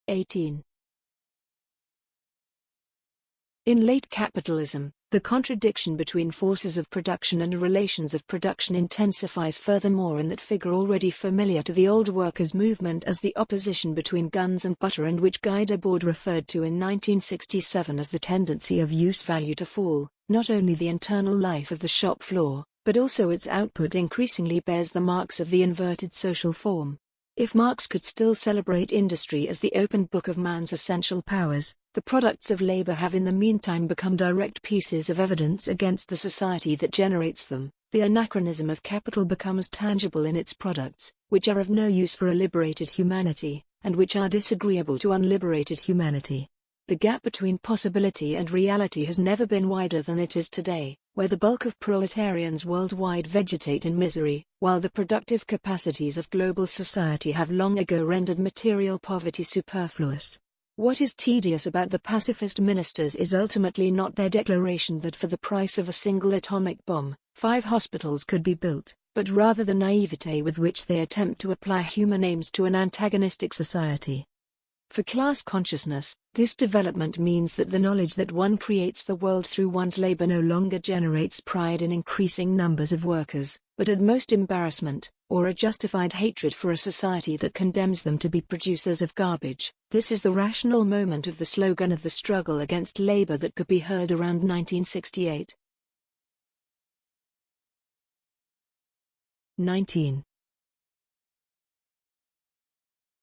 [SPEAKER 1] 18. In late capitalism, The contradiction between forces of production and relations of production intensifies furthermore in that figure already familiar to the old workers' movement as the opposition between guns and butter, and which Guy Debord referred to in 1967 as the tendency of use value to fall. Not only the internal life of the shop floor, but also its output increasingly bears the marks of the inverted social form. If Marx could still celebrate industry as the open book of man's essential powers, the products of labor have in the meantime become direct pieces of evidence against the society that generates them. The anachronism of capital becomes tangible in its products, which are of no use for a liberated humanity, and which are disagreeable to unliberated humanity. The gap between possibility and reality has never been wider than it is today, where the bulk of proletarians worldwide vegetate in misery, while the productive capacities of global society have long ago rendered material poverty superfluous. What is tedious about the pacifist ministers is ultimately not their declaration that for the price of a single atomic bomb, 5 hospitals could be built, but rather the naivete with which they attempt to apply human aims to an antagonistic society. For class consciousness, this development means that the knowledge that one creates the world through one's labor no longer generates pride in increasing numbers of workers, but at most embarrassment, or a justified hatred for a society that condemns them to be producers of garbage. This is the rational moment of the slogan of the struggle against labor that could be heard around 1968. 19.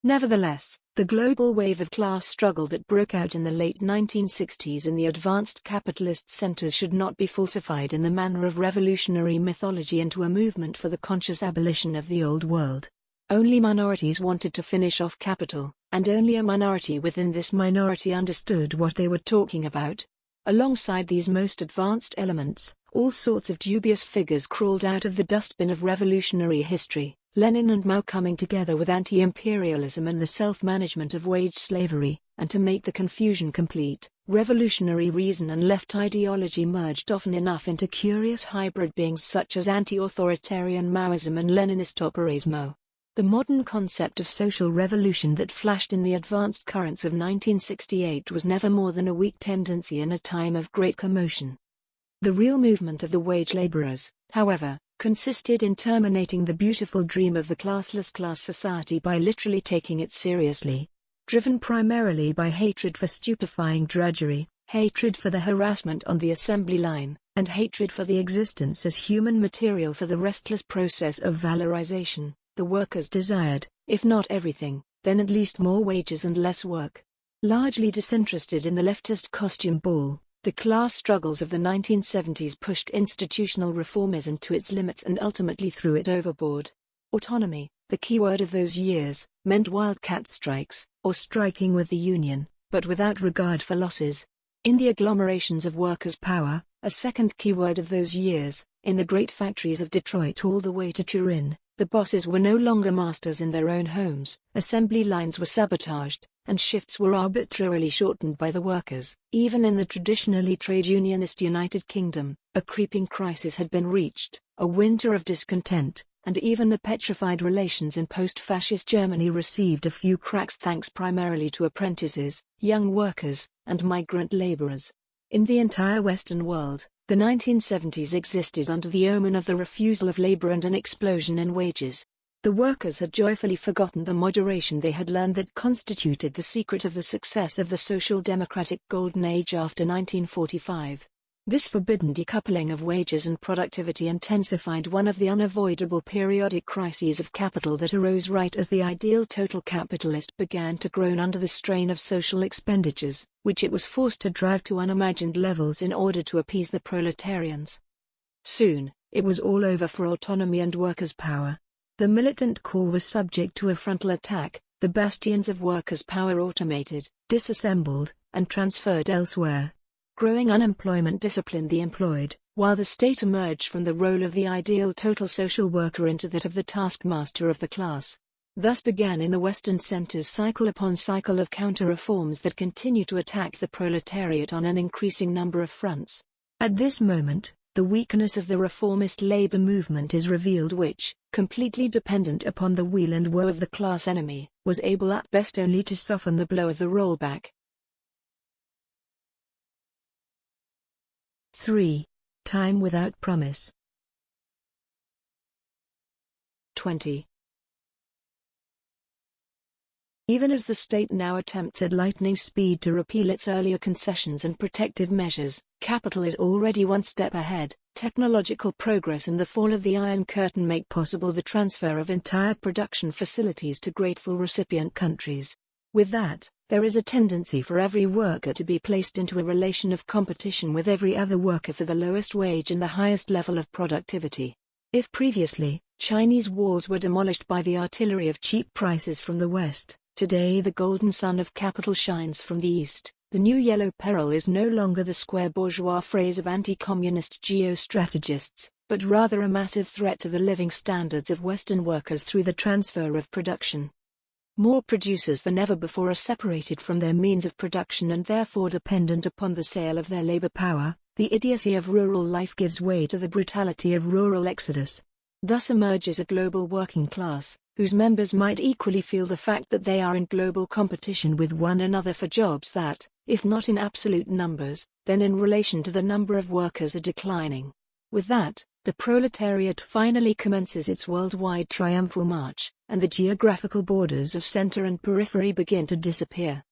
[SPEAKER 1] Nevertheless, the global wave of class struggle that broke out in the late 1960s in the advanced capitalist centers should not be falsified in the manner of revolutionary mythology into a movement for the conscious abolition of the old world. Only minorities wanted to finish off capital, and only a minority within this minority understood what they were talking about. Alongside these most advanced elements, all sorts of dubious figures crawled out of the dustbin of revolutionary history. Lenin and Mao coming together with anti-imperialism and the self-management of wage slavery, and to make the confusion complete, revolutionary reason and left ideology merged often enough into curious hybrid beings such as anti-authoritarian Maoism and Leninist operaismo. The modern concept of social revolution that flashed in the advanced currents of 1968 was never more than a weak tendency in a time of great commotion. The real movement of the wage laborers, however, consisted in terminating the beautiful dream of the classless class society by literally taking it seriously. Driven primarily by hatred for stupefying drudgery, hatred for the harassment on the assembly line, and hatred for the existence as human material for the restless process of valorization, the workers desired, if not everything, then at least more wages and less work. Largely disinterested in the leftist costume ball, the class struggles of the 1970s pushed institutional reformism to its limits and ultimately threw it overboard. Autonomy, the keyword of those years, meant wildcat strikes, or striking with the union, but without regard for losses. In the agglomerations of workers' power, a second keyword of those years, in the great factories of Detroit all the way to Turin, the bosses were no longer masters in their own homes, assembly lines were sabotaged, and shifts were arbitrarily shortened by the workers. Even in the traditionally trade unionist United Kingdom, a creeping crisis had been reached, a winter of discontent, and even the petrified relations in post-fascist Germany received a few cracks thanks primarily to apprentices, young workers, and migrant laborers. In the entire Western world, the 1970s existed under the omen of the refusal of labor and an explosion in wages. The workers had joyfully forgotten the moderation they had learned that constituted the secret of the success of the social democratic golden age after 1945. This forbidden decoupling of wages and productivity intensified one of the unavoidable periodic crises of capital that arose right as the ideal total capitalist began to groan under the strain of social expenditures, which it was forced to drive to unimagined levels in order to appease the proletarians. Soon, it was all over for autonomy and workers' power. The militant core was subject to a frontal attack, the bastions of workers' power automated, disassembled, and transferred elsewhere. Growing unemployment disciplined the employed, while the state emerged from the role of the ideal total social worker into that of the taskmaster of the class. Thus began in the Western centers cycle upon cycle of counter-reforms that continue to attack the proletariat on an increasing number of fronts. At this moment, the weakness of the reformist labor movement is revealed which, completely dependent upon the weal and woe of the class enemy, was able at best only to soften the blow of the rollback. 3. Time without promise. 20. Even as the state now attempts at lightning speed to repeal its earlier concessions and protective measures, capital is already one step ahead. Technological progress and the fall of the Iron Curtain make possible the transfer of entire production facilities to grateful recipient countries. With that, there is a tendency for every worker to be placed into a relation of competition with every other worker for the lowest wage and the highest level of productivity. If previously, Chinese walls were demolished by the artillery of cheap prices from the West, today the golden sun of capital shines from the East. The new yellow peril is no longer the square bourgeois phrase of anti-communist geostrategists, but rather a massive threat to the living standards of Western workers through the transfer of production. More producers than ever before are separated from their means of production and therefore dependent upon the sale of their labor power. The idiocy of rural life gives way to the brutality of rural exodus. Thus emerges a global working class, whose members might equally feel the fact that they are in global competition with one another for jobs that, if not in absolute numbers, then in relation to the number of workers are declining. With that, the proletariat finally commences its worldwide triumphal march, and the geographical borders of center and periphery begin to disappear.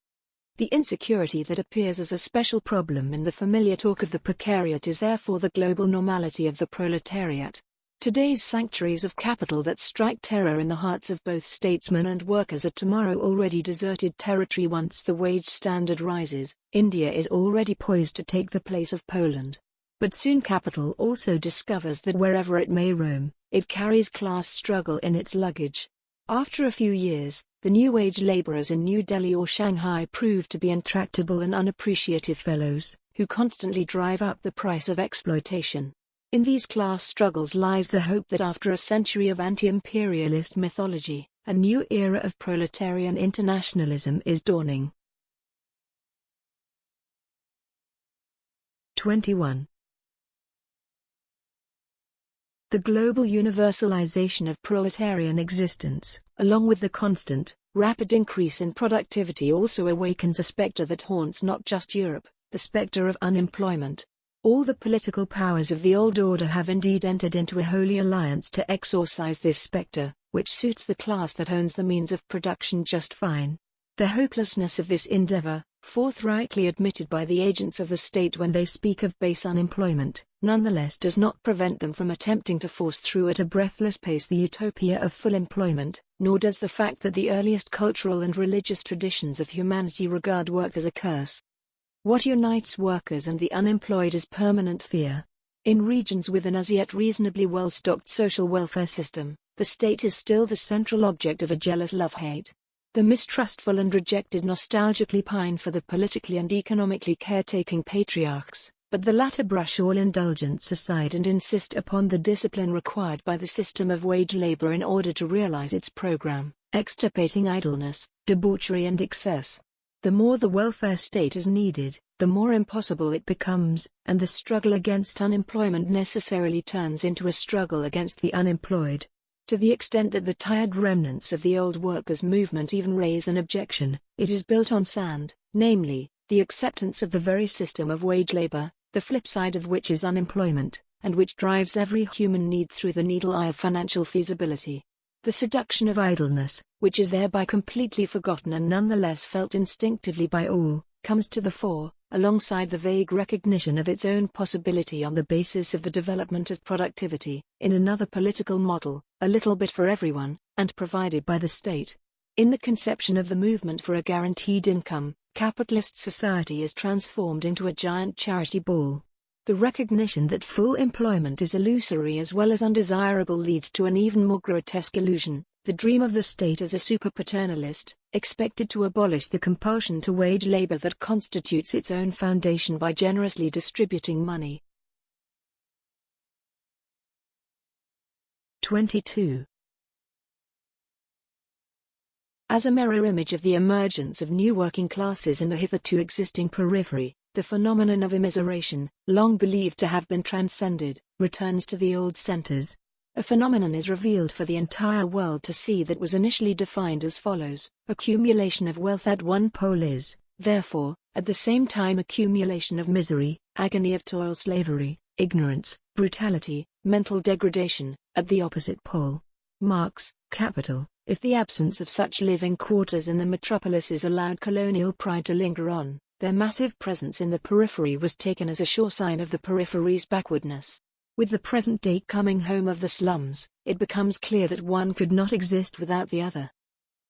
[SPEAKER 1] The insecurity that appears as a special problem in the familiar talk of the precariat is therefore the global normality of the proletariat. Today's sanctuaries of capital that strike terror in the hearts of both statesmen and workers are tomorrow already deserted territory once the wage standard rises. India is already poised to take the place of Poland. But soon capital also discovers that wherever it may roam, it carries class struggle in its luggage. After a few years, the new wage laborers in New Delhi or Shanghai prove to be intractable and unappreciative fellows, who constantly drive up the price of exploitation. In these class struggles lies the hope that after a century of anti-imperialist mythology, a new era of proletarian internationalism is dawning. 21. The global universalization of proletarian existence, along with the constant, rapid increase in productivity, also awakens a specter that haunts not just Europe, the specter of unemployment. All the political powers of the old order have indeed entered into a holy alliance to exorcise this specter, which suits the class that owns the means of production just fine. The hopelessness of this endeavor, forthrightly admitted by the agents of the state when they speak of base unemployment, nonetheless does not prevent them from attempting to force through at a breathless pace the utopia of full employment, nor does the fact that the earliest cultural and religious traditions of humanity regard work as a curse. What unites workers and the unemployed is permanent fear. In regions with an as yet reasonably well-stocked social welfare system, the state is still the central object of a jealous love-hate. The mistrustful and rejected nostalgically pine for the politically and economically caretaking patriarchs, but the latter brush all indulgence aside and insist upon the discipline required by the system of wage labor in order to realize its program, extirpating idleness, debauchery and excess. The more the welfare state is needed, the more impossible it becomes, and the struggle against unemployment necessarily turns into a struggle against the unemployed. To the extent that the tired remnants of the old workers' movement even raise an objection, it is built on sand, namely, the acceptance of the very system of wage labor, the flip side of which is unemployment, and which drives every human need through the needle eye of financial feasibility. The seduction of idleness, which is thereby completely forgotten and nonetheless felt instinctively by all, comes to the fore, alongside the vague recognition of its own possibility on the basis of the development of productivity, in another political model, a little bit for everyone, and provided by the state. In the conception of the movement for a guaranteed income, capitalist society is transformed into a giant charity ball. The recognition that full employment is illusory as well as undesirable leads to an even more grotesque illusion, the dream of the state as a super-paternalist, expected to abolish the compulsion to wage labor that constitutes its own foundation by generously distributing money. 22. As a mirror image of the emergence of new working classes in the hitherto existing periphery, the phenomenon of immiseration, long believed to have been transcended, returns to the old centers. A phenomenon is revealed for the entire world to see that was initially defined as follows: accumulation of wealth at one pole is, therefore, at the same time accumulation of misery, agony of toil, slavery, ignorance, brutality, mental degradation, at the opposite pole. Marx, Capital. If the absence of such living quarters in the metropolises allowed colonial pride to linger on, their massive presence in the periphery was taken as a sure sign of the periphery's backwardness. With the present-day coming home of the slums, it becomes clear that one could not exist without the other.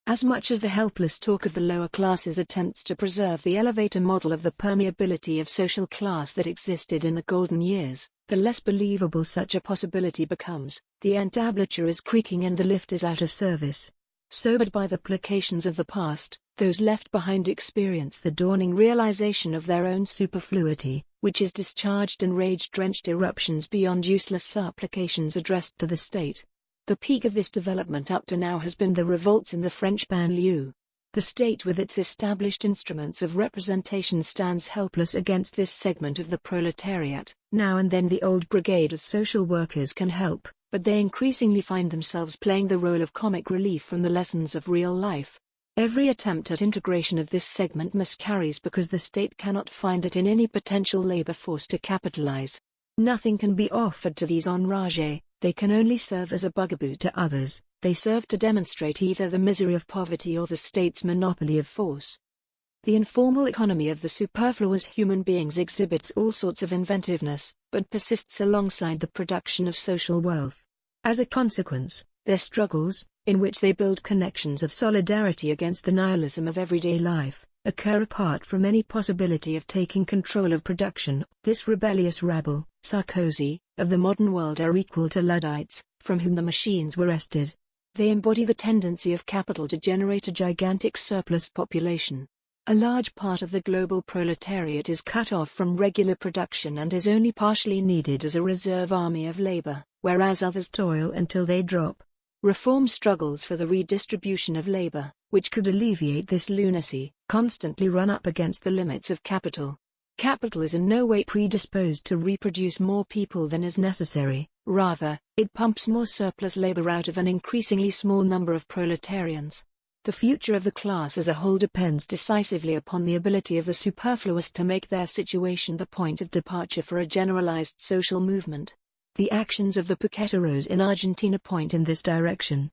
[SPEAKER 1] As much as the helpless talk of the lower classes attempts to preserve the elevator model of the permeability of social class that existed in the golden years, the less believable such a possibility becomes. The entablature is creaking and the lift is out of service. Sobered by the placations of the past, those left behind experience the dawning realization of their own superfluity, which is discharged in rage-drenched eruptions beyond useless supplications addressed to the state. The peak of this development up to now has been the revolts in the French banlieue. The state with its established instruments of representation stands helpless against this segment of the proletariat. Now and then the old brigade of social workers can help, but they increasingly find themselves playing the role of comic relief from the lessons of real life. Every attempt at integration of this segment miscarries because the state cannot find it in any potential labor force to capitalize. Nothing can be offered to these enragés. They can only serve as a bugaboo to others. They serve to demonstrate either the misery of poverty or the state's monopoly of force. The informal economy of the superfluous human beings exhibits all sorts of inventiveness, but persists alongside the production of social wealth. As a consequence, their struggles, in which they build connections of solidarity against the nihilism of everyday life, occur apart from any possibility of taking control of production. This rebellious rabble, Sarkozy, of the modern world are equal to Luddites, from whom the machines were wrested. They embody the tendency of capital to generate a gigantic surplus population. A large part of the global proletariat is cut off from regular production and is only partially needed as a reserve army of labor, whereas others toil until they drop. Reform struggles for the redistribution of labor, which could alleviate this lunacy, constantly run up against the limits of capital. Capital is in no way predisposed to reproduce more people than is necessary. Rather, it pumps more surplus labor out of an increasingly small number of proletarians. The future of the class as a whole depends decisively upon the ability of the superfluous to make their situation the point of departure for a generalized social movement. The actions of the piqueteros in Argentina point in this direction.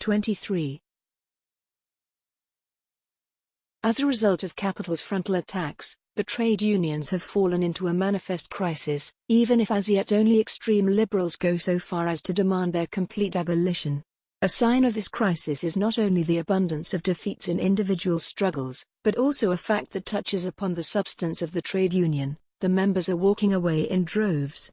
[SPEAKER 1] 23. As a result of capital's frontal attacks, the trade unions have fallen into a manifest crisis, even if as yet only extreme liberals go so far as to demand their complete abolition. A sign of this crisis is not only the abundance of defeats in individual struggles, but also a fact that touches upon the substance of the trade union. The members are walking away in droves.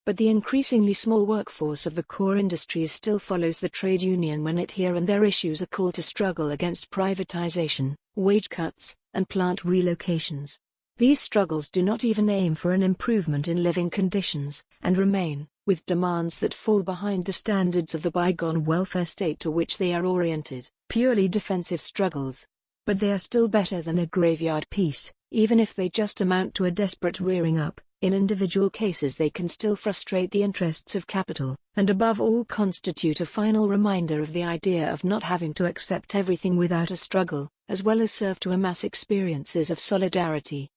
[SPEAKER 1] But the increasingly small workforce of the core industries still follows the trade union when it here and there issues a call to struggle against privatization, wage cuts, and plant relocations. These struggles do not even aim for an improvement in living conditions, and remain, with demands that fall behind the standards of the bygone welfare state to which they are oriented, purely defensive struggles. But they are still better than a graveyard peace, even if they just amount to a desperate rearing up. In individual cases they can still frustrate the interests of capital, and above all constitute a final reminder of the idea of not having to accept everything without a struggle, as well as serve to amass experiences of solidarity.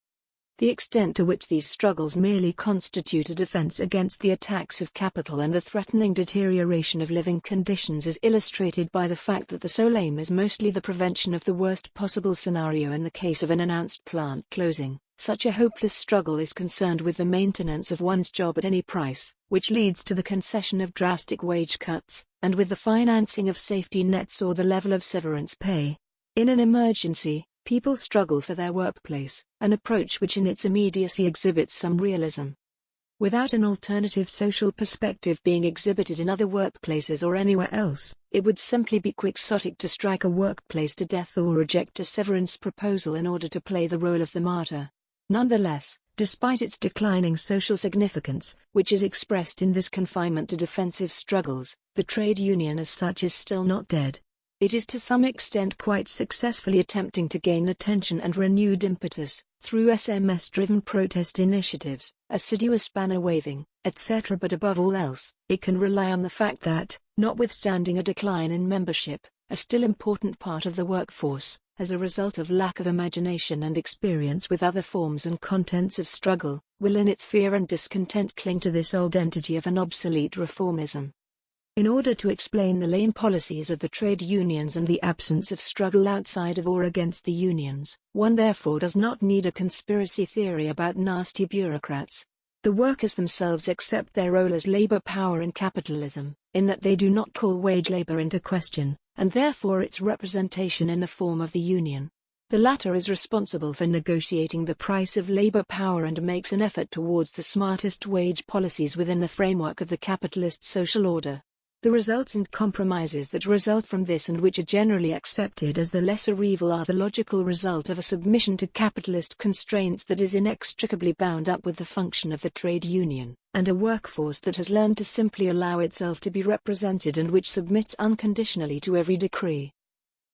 [SPEAKER 1] The extent to which these struggles merely constitute a defense against the attacks of capital and the threatening deterioration of living conditions is illustrated by the fact that the sole aim is mostly the prevention of the worst possible scenario in the case of an announced plant closing. Such a hopeless struggle is concerned with the maintenance of one's job at any price, which leads to the concession of drastic wage cuts, and with the financing of safety nets or the level of severance pay. In an emergency, people struggle for their workplace, an approach which in its immediacy exhibits some realism. Without an alternative social perspective being exhibited in other workplaces or anywhere else, it would simply be quixotic to strike a workplace to death or reject a severance proposal in order to play the role of the martyr. Nonetheless, despite its declining social significance, which is expressed in this confinement to defensive struggles, the trade union as such is still not dead. It is to some extent quite successfully attempting to gain attention and renewed impetus, through SMS-driven protest initiatives, assiduous banner-waving, etc. But above all else, it can rely on the fact that, notwithstanding a decline in membership, a still important part of the workforce, as a result of lack of imagination and experience with other forms and contents of struggle, will in its fear and discontent cling to this old entity of an obsolete reformism. In order to explain the lame policies of the trade unions and the absence of struggle outside of or against the unions, one therefore does not need a conspiracy theory about nasty bureaucrats. The workers themselves accept their role as labor power in capitalism, in that they do not call wage labor into question, and therefore its representation in the form of the union. The latter is responsible for negotiating the price of labor power and makes an effort towards the smartest wage policies within the framework of the capitalist social order. The results and compromises that result from this and which are generally accepted as the lesser evil are the logical result of a submission to capitalist constraints that is inextricably bound up with the function of the trade union, and a workforce that has learned to simply allow itself to be represented and which submits unconditionally to every decree.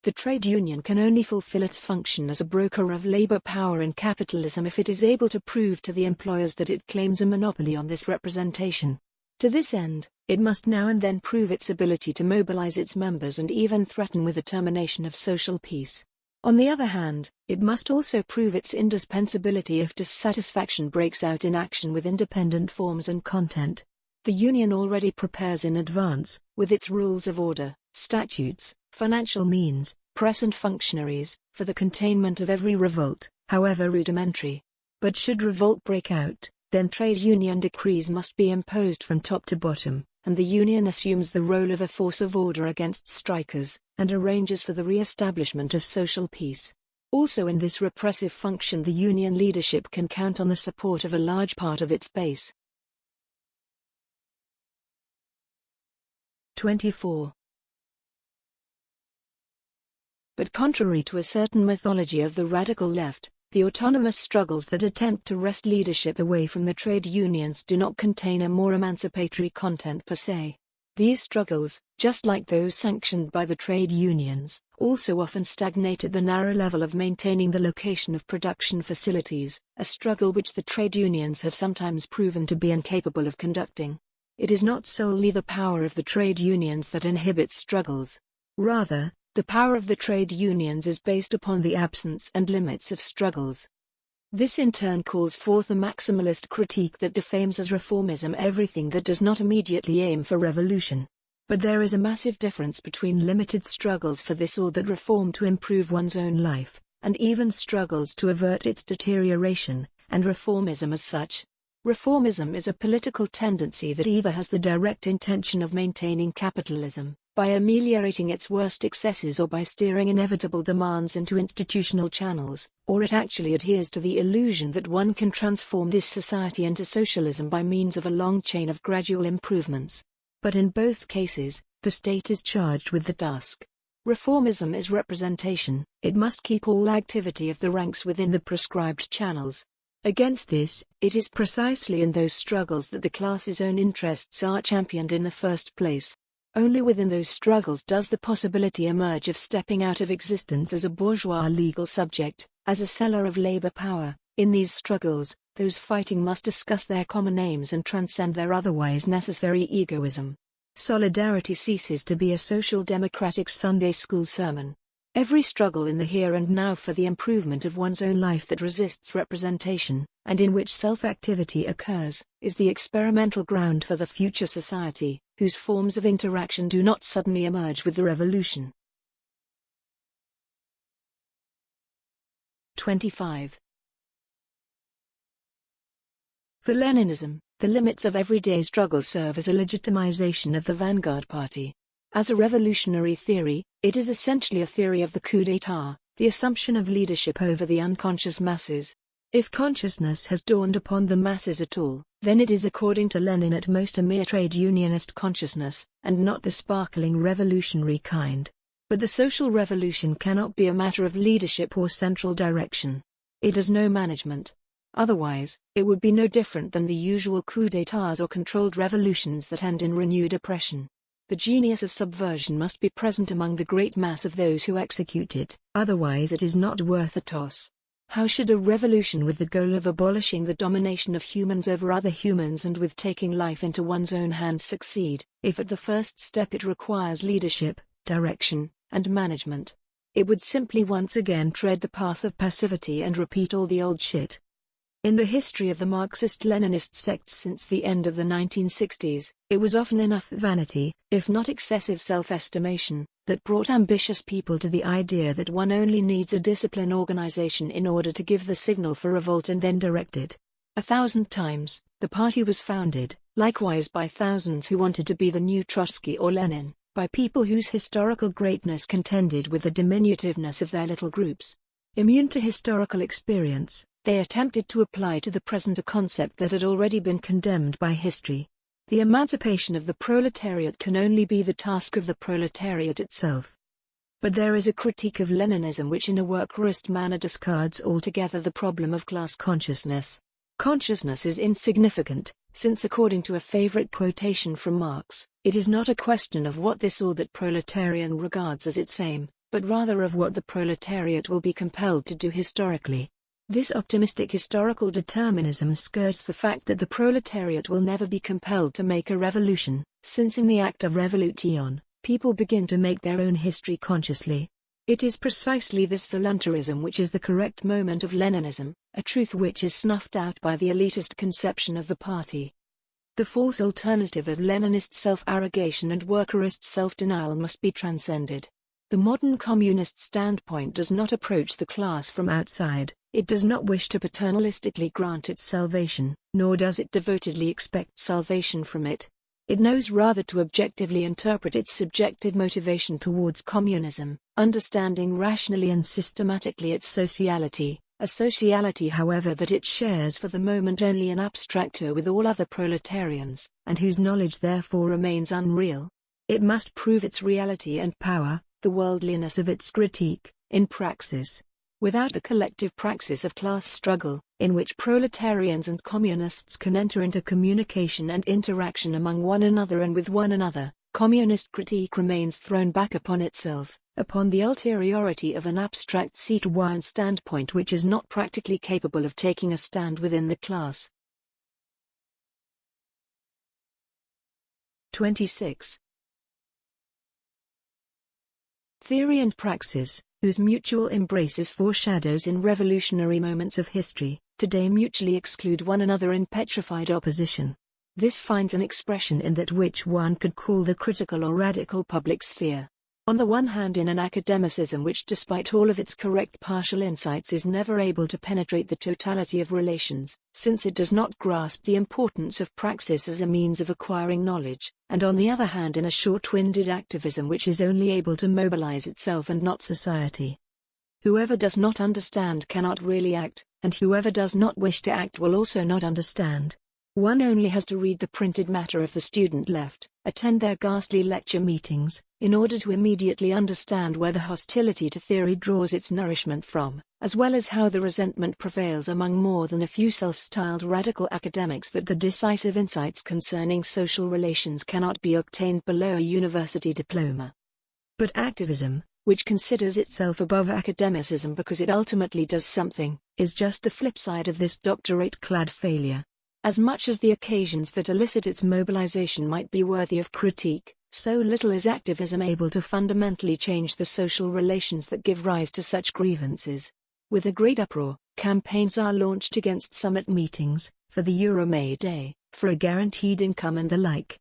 [SPEAKER 1] The trade union can only fulfill its function as a broker of labor power in capitalism if it is able to prove to the employers that it claims a monopoly on this representation. To this end, it must now and then prove its ability to mobilize its members and even threaten with the termination of social peace. On the other hand, it must also prove its indispensability if dissatisfaction breaks out in action with independent forms and content. The union already prepares in advance, with its rules of order, statutes, financial means, press and functionaries, for the containment of every revolt, however rudimentary. But should revolt break out, then trade union decrees must be imposed from top to bottom, and the union assumes the role of a force of order against strikers, and arranges for the re-establishment of social peace. Also in this repressive function the union leadership can count on the support of a large part of its base. 24. But contrary to a certain mythology of the radical left, the autonomous struggles that attempt to wrest leadership away from the trade unions do not contain a more emancipatory content per se. These struggles, just like those sanctioned by the trade unions, also often stagnate at the narrow level of maintaining the location of production facilities, a struggle which the trade unions have sometimes proven to be incapable of conducting. It is not solely the power of the trade unions that inhibits struggles. Rather, the power of the trade unions is based upon the absence and limits of struggles. This in turn calls forth a maximalist critique that defames as reformism everything that does not immediately aim for revolution. But there is a massive difference between limited struggles for this or that reform to improve one's own life, and even struggles to avert its deterioration, and reformism as such. Reformism is a political tendency that either has the direct intention of maintaining capitalism, by ameliorating its worst excesses or by steering inevitable demands into institutional channels, or it actually adheres to the illusion that one can transform this society into socialism by means of a long chain of gradual improvements. But in both cases, the state is charged with the task. Reformism is representation, it must keep all activity of the ranks within the prescribed channels. Against this, it is precisely in those struggles that the class's own interests are championed in the first place. Only within those struggles does the possibility emerge of stepping out of existence as a bourgeois legal subject, as a seller of labor power. In these struggles, those fighting must discuss their common aims and transcend their otherwise necessary egoism. Solidarity ceases to be a social democratic Sunday school sermon. Every struggle in the here and now for the improvement of one's own life that resists representation, and in which self-activity occurs, is the experimental ground for the future society, whose forms of interaction do not suddenly emerge with the revolution. 25. For Leninism, the limits of everyday struggle serve as a legitimization of the vanguard party. As a revolutionary theory, it is essentially a theory of the coup d'état, the assumption of leadership over the unconscious masses. If consciousness has dawned upon the masses at all, then it is according to Lenin at most a mere trade unionist consciousness, and not the sparkling revolutionary kind. But the social revolution cannot be a matter of leadership or central direction. It has no management. Otherwise, it would be no different than the usual coup d'états or controlled revolutions that end in renewed oppression. The genius of subversion must be present among the great mass of those who execute it, otherwise it is not worth a toss. How should a revolution with the goal of abolishing the domination of humans over other humans and with taking life into one's own hands succeed, if at the first step it requires leadership, direction, and management? it would simply once again tread the path of passivity and repeat all the old shit. In the history of the Marxist-Leninist sects since the end of the 1960s, it was often enough vanity, if not excessive self-estimation, that brought ambitious people to the idea that one only needs a discipline organization in order to give the signal for revolt and then direct it. 1,000 times, the party was founded, likewise by thousands who wanted to be the new Trotsky or Lenin, by people whose historical greatness contended with the diminutiveness of their little groups. Immune to historical experience, they attempted to apply to the present a concept that had already been condemned by history. The emancipation of the proletariat can only be the task of the proletariat itself. But there is a critique of Leninism which in a workerist manner discards altogether the problem of class consciousness. Consciousness is insignificant, since according to a favorite quotation from Marx, it is not a question of what this or that proletarian regards as its aim, but rather of what the proletariat will be compelled to do historically. This optimistic historical determinism skirts the fact that the proletariat will never be compelled to make a revolution, since in the act of revolution, people begin to make their own history consciously. It is precisely this voluntarism which is the correct moment of Leninism, a truth which is snuffed out by the elitist conception of the party. The false alternative of Leninist self-arrogation and workerist self-denial must be transcended. The modern communist standpoint does not approach the class from outside, it does not wish to paternalistically grant it salvation, nor does it devotedly expect salvation from it. It knows rather to objectively interpret its subjective motivation towards communism, understanding rationally and systematically its sociality, a sociality however that it shares for the moment only in abstracto with all other proletarians, and whose knowledge therefore remains unreal. It must prove its reality and power, the worldliness of its critique, in praxis. Without the collective praxis of class struggle, in which proletarians and communists can enter into communication and interaction among one another and with one another, communist critique remains thrown back upon itself, upon the ulteriority of an abstract citoyen standpoint which is not practically capable of taking a stand within the class. 26. Theory and praxis, whose mutual embraces foreshadows in revolutionary moments of history, today mutually exclude one another in petrified opposition. This finds an expression in that which one could call the critical or radical public sphere. On the one hand in an academicism which despite all of its correct partial insights is never able to penetrate the totality of relations, since it does not grasp the importance of praxis as a means of acquiring knowledge, and on the other hand in a short-winded activism which is only able to mobilize itself and not society. Whoever does not understand cannot really act, and whoever does not wish to act will also not understand. One only has to read the printed matter of the student left, attend their ghastly lecture meetings, in order to immediately understand where the hostility to theory draws its nourishment from, as well as how the resentment prevails among more than a few self-styled radical academics that the decisive insights concerning social relations cannot be obtained below a university diploma. But activism, which considers itself above academicism because it ultimately does something, is just the flip side of this doctorate-clad failure. As much as the occasions that elicit its mobilization might be worthy of critique, so little is activism able to fundamentally change the social relations that give rise to such grievances. With a great uproar, campaigns are launched against summit meetings, for the Euro May Day, for a guaranteed income and the like.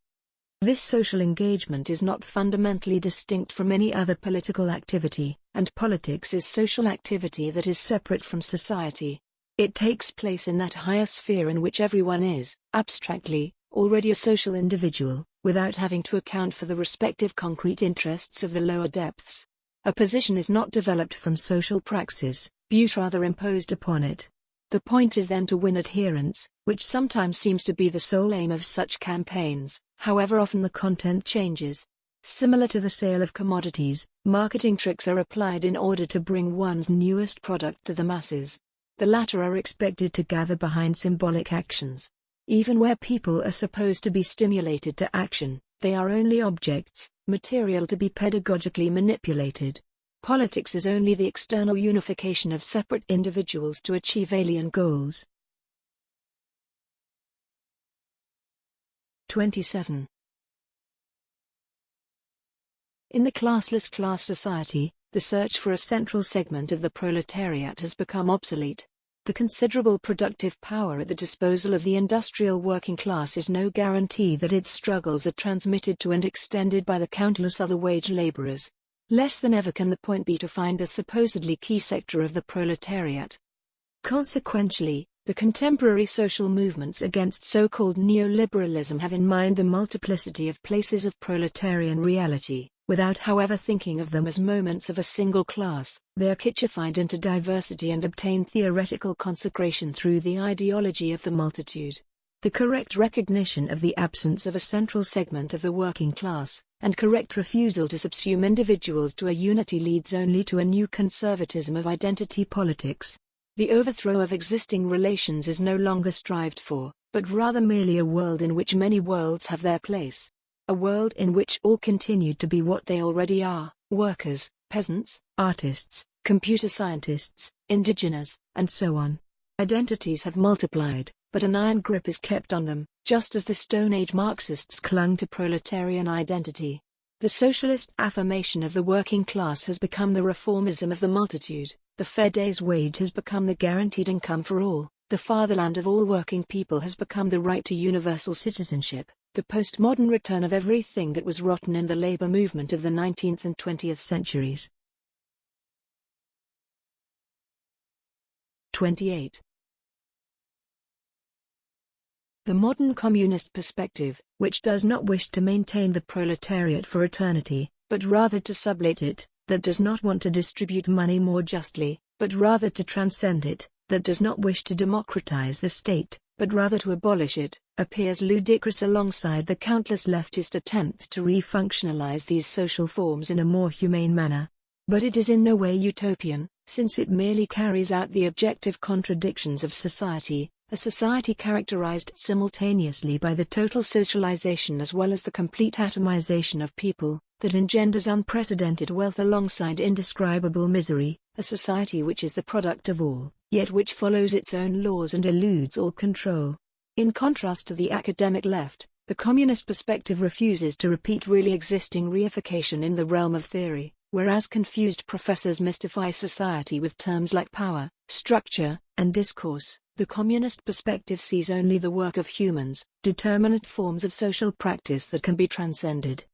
[SPEAKER 1] This social engagement is not fundamentally distinct from any other political activity, and politics is social activity that is separate from society. It takes place in that higher sphere in which everyone is, abstractly, already a social individual, without having to account for the respective concrete interests of the lower depths. A position is not developed from social praxis, but rather imposed upon it. The point is then to win adherents, which sometimes seems to be the sole aim of such campaigns, however often the content changes. Similar to the sale of commodities, marketing tricks are applied in order to bring one's newest product to the masses. The latter are expected to gather behind symbolic actions. Even where people are supposed to be stimulated to action, they are only objects, material to be pedagogically manipulated. Politics is only the external unification of separate individuals to achieve alien goals. 27. In the classless class society, the search for a central segment of the proletariat has become obsolete. The considerable productive power at the disposal of the industrial working class is no guarantee that its struggles are transmitted to and extended by the countless other wage laborers. Less than ever can the point be to find a supposedly key sector of the proletariat. Consequently, the contemporary social movements against so-called neoliberalism have in mind the multiplicity of places of proletarian reality, without however thinking of them as moments of a single class. They are kitchified into diversity and obtain theoretical consecration through the ideology of the multitude. The correct recognition of the absence of a central segment of the working class, and correct refusal to subsume individuals to a unity leads only to a new conservatism of identity politics. The overthrow of existing relations is no longer strived for, but rather merely a world in which many worlds have their place. A world in which all continue to be what they already are: workers, peasants, artists, computer scientists, indigenous, and so on. Identities have multiplied, but an iron grip is kept on them, just as the Stone Age Marxists clung to proletarian identity. The socialist affirmation of the working class has become the reformism of the multitude. The fair day's wage has become the guaranteed income for all. The fatherland of all working people has become the right to universal citizenship. The postmodern return of everything that was rotten in the labor movement of the 19th and 20th centuries. 28. The modern communist perspective, which does not wish to maintain the proletariat for eternity, but rather to sublate it, that does not want to distribute money more justly, but rather to transcend it, that does not wish to democratize the state, but rather to abolish it, appears ludicrous alongside the countless leftist attempts to re-functionalize these social forms in a more humane manner. But it is in no way utopian, since it merely carries out the objective contradictions of society, a society characterized simultaneously by the total socialization as well as the complete atomization of people, that engenders unprecedented wealth alongside indescribable misery, a society which is the product of all, yet which follows its own laws and eludes all control. In contrast to the academic left, the communist perspective refuses to repeat really existing reification in the realm of theory, whereas confused professors mystify society with terms like power, structure, and discourse. The communist perspective sees only the work of humans, determinate forms of social practice that can be transcended.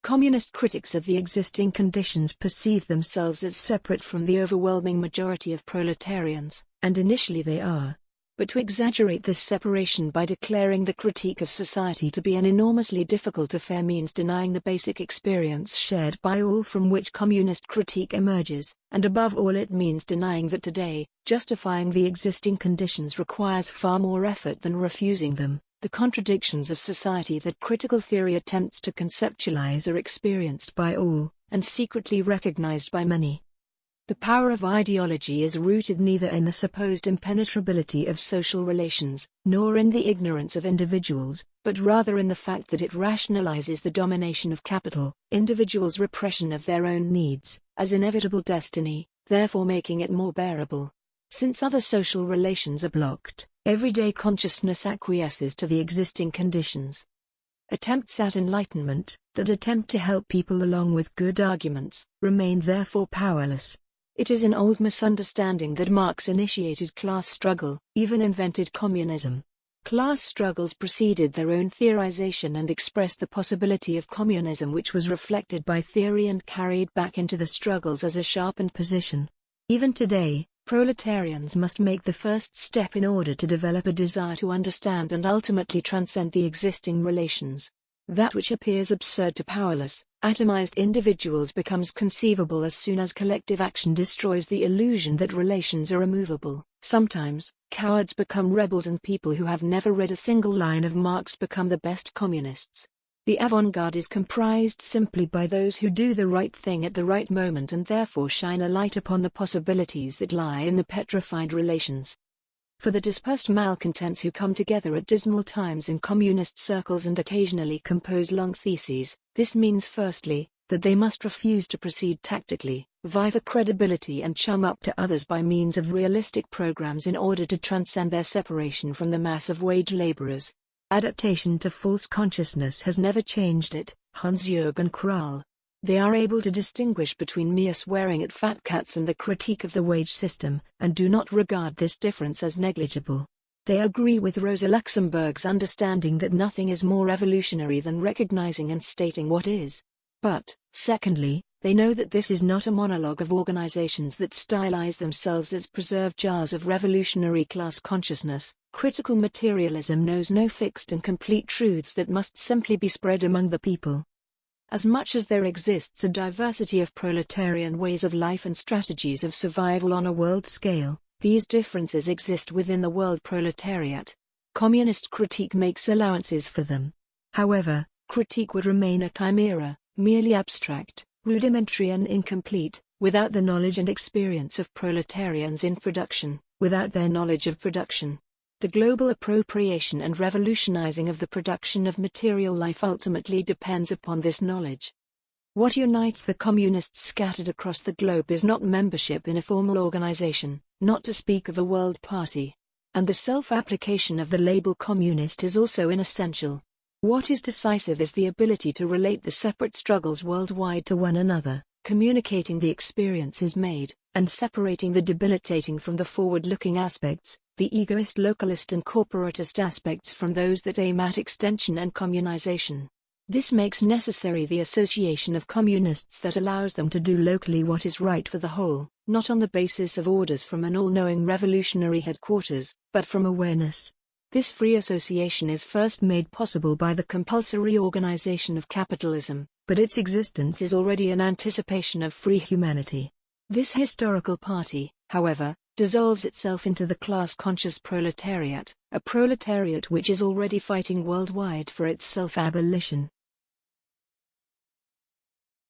[SPEAKER 1] Communist critics of the existing conditions perceive themselves as separate from the overwhelming majority of proletarians, and initially they are. But to exaggerate this separation by declaring the critique of society to be an enormously difficult affair means denying the basic experience shared by all from which communist critique emerges, and above all it means denying that today, justifying the existing conditions requires far more effort than refusing them. The contradictions of society that critical theory attempts to conceptualize are experienced by all, and secretly recognized by many. The power of ideology is rooted neither in the supposed impenetrability of social relations, nor in the ignorance of individuals, but rather in the fact that it rationalizes the domination of capital, individuals' repression of their own needs, as inevitable destiny, therefore making it more bearable. Since other social relations are blocked, everyday consciousness acquiesces to the existing conditions. Attempts at enlightenment, that attempt to help people along with good arguments, remain therefore powerless. It is an old misunderstanding that Marx initiated class struggle, even invented communism. Class struggles preceded their own theorization and expressed the possibility of communism, which was reflected by theory and carried back into the struggles as a sharpened position. Even today, proletarians must make the first step in order to develop a desire to understand and ultimately transcend the existing relations. That which appears absurd to powerless, atomized individuals becomes conceivable as soon as collective action destroys the illusion that relations are immovable. Sometimes, cowards become rebels and people who have never read a single line of Marx become the best communists. The avant-garde is comprised simply by those who do the right thing at the right moment and therefore shine a light upon the possibilities that lie in the petrified relations. For the dispersed malcontents who come together at dismal times in communist circles and occasionally compose long theses, this means firstly, that they must refuse to proceed tactically, vie for credibility and chum up to others by means of realistic programs in order to transcend their separation from the mass of wage laborers. Adaptation to false consciousness has never changed it. Hans-Jürgen Krahl. They are able to distinguish between mere swearing at fat cats and the critique of the wage system, and do not regard this difference as negligible. They agree with Rosa Luxemburg's understanding that nothing is more revolutionary than recognizing and stating what is. But, secondly, they know that this is not a monologue of organizations that stylize themselves as preserved jars of revolutionary class consciousness. Critical materialism knows no fixed and complete truths that must simply be spread among the people. As much as there exists a diversity of proletarian ways of life and strategies of survival on a world scale, these differences exist within the world proletariat. Communist critique makes allowances for them. However, critique would remain a chimera, merely abstract, rudimentary and incomplete, without the knowledge and experience of proletarians in production, without their knowledge of production. The global appropriation and revolutionizing of the production of material life ultimately depends upon this knowledge. What unites the communists scattered across the globe is not membership in a formal organization, not to speak of a world party. And the self-application of the label communist is also inessential. What is decisive is the ability to relate the separate struggles worldwide to one another, communicating the experiences made, and separating the debilitating from the forward-looking aspects, the egoist, localist and corporatist aspects from those that aim at extension and communization. This makes necessary the association of communists that allows them to do locally what is right for the whole, not on the basis of orders from an all-knowing revolutionary headquarters, but from awareness. This free association is first made possible by the compulsory organization of capitalism, but its existence is already an anticipation of free humanity. This historical party, however, dissolves itself into the class-conscious proletariat, a proletariat which is already fighting worldwide for its self-abolition.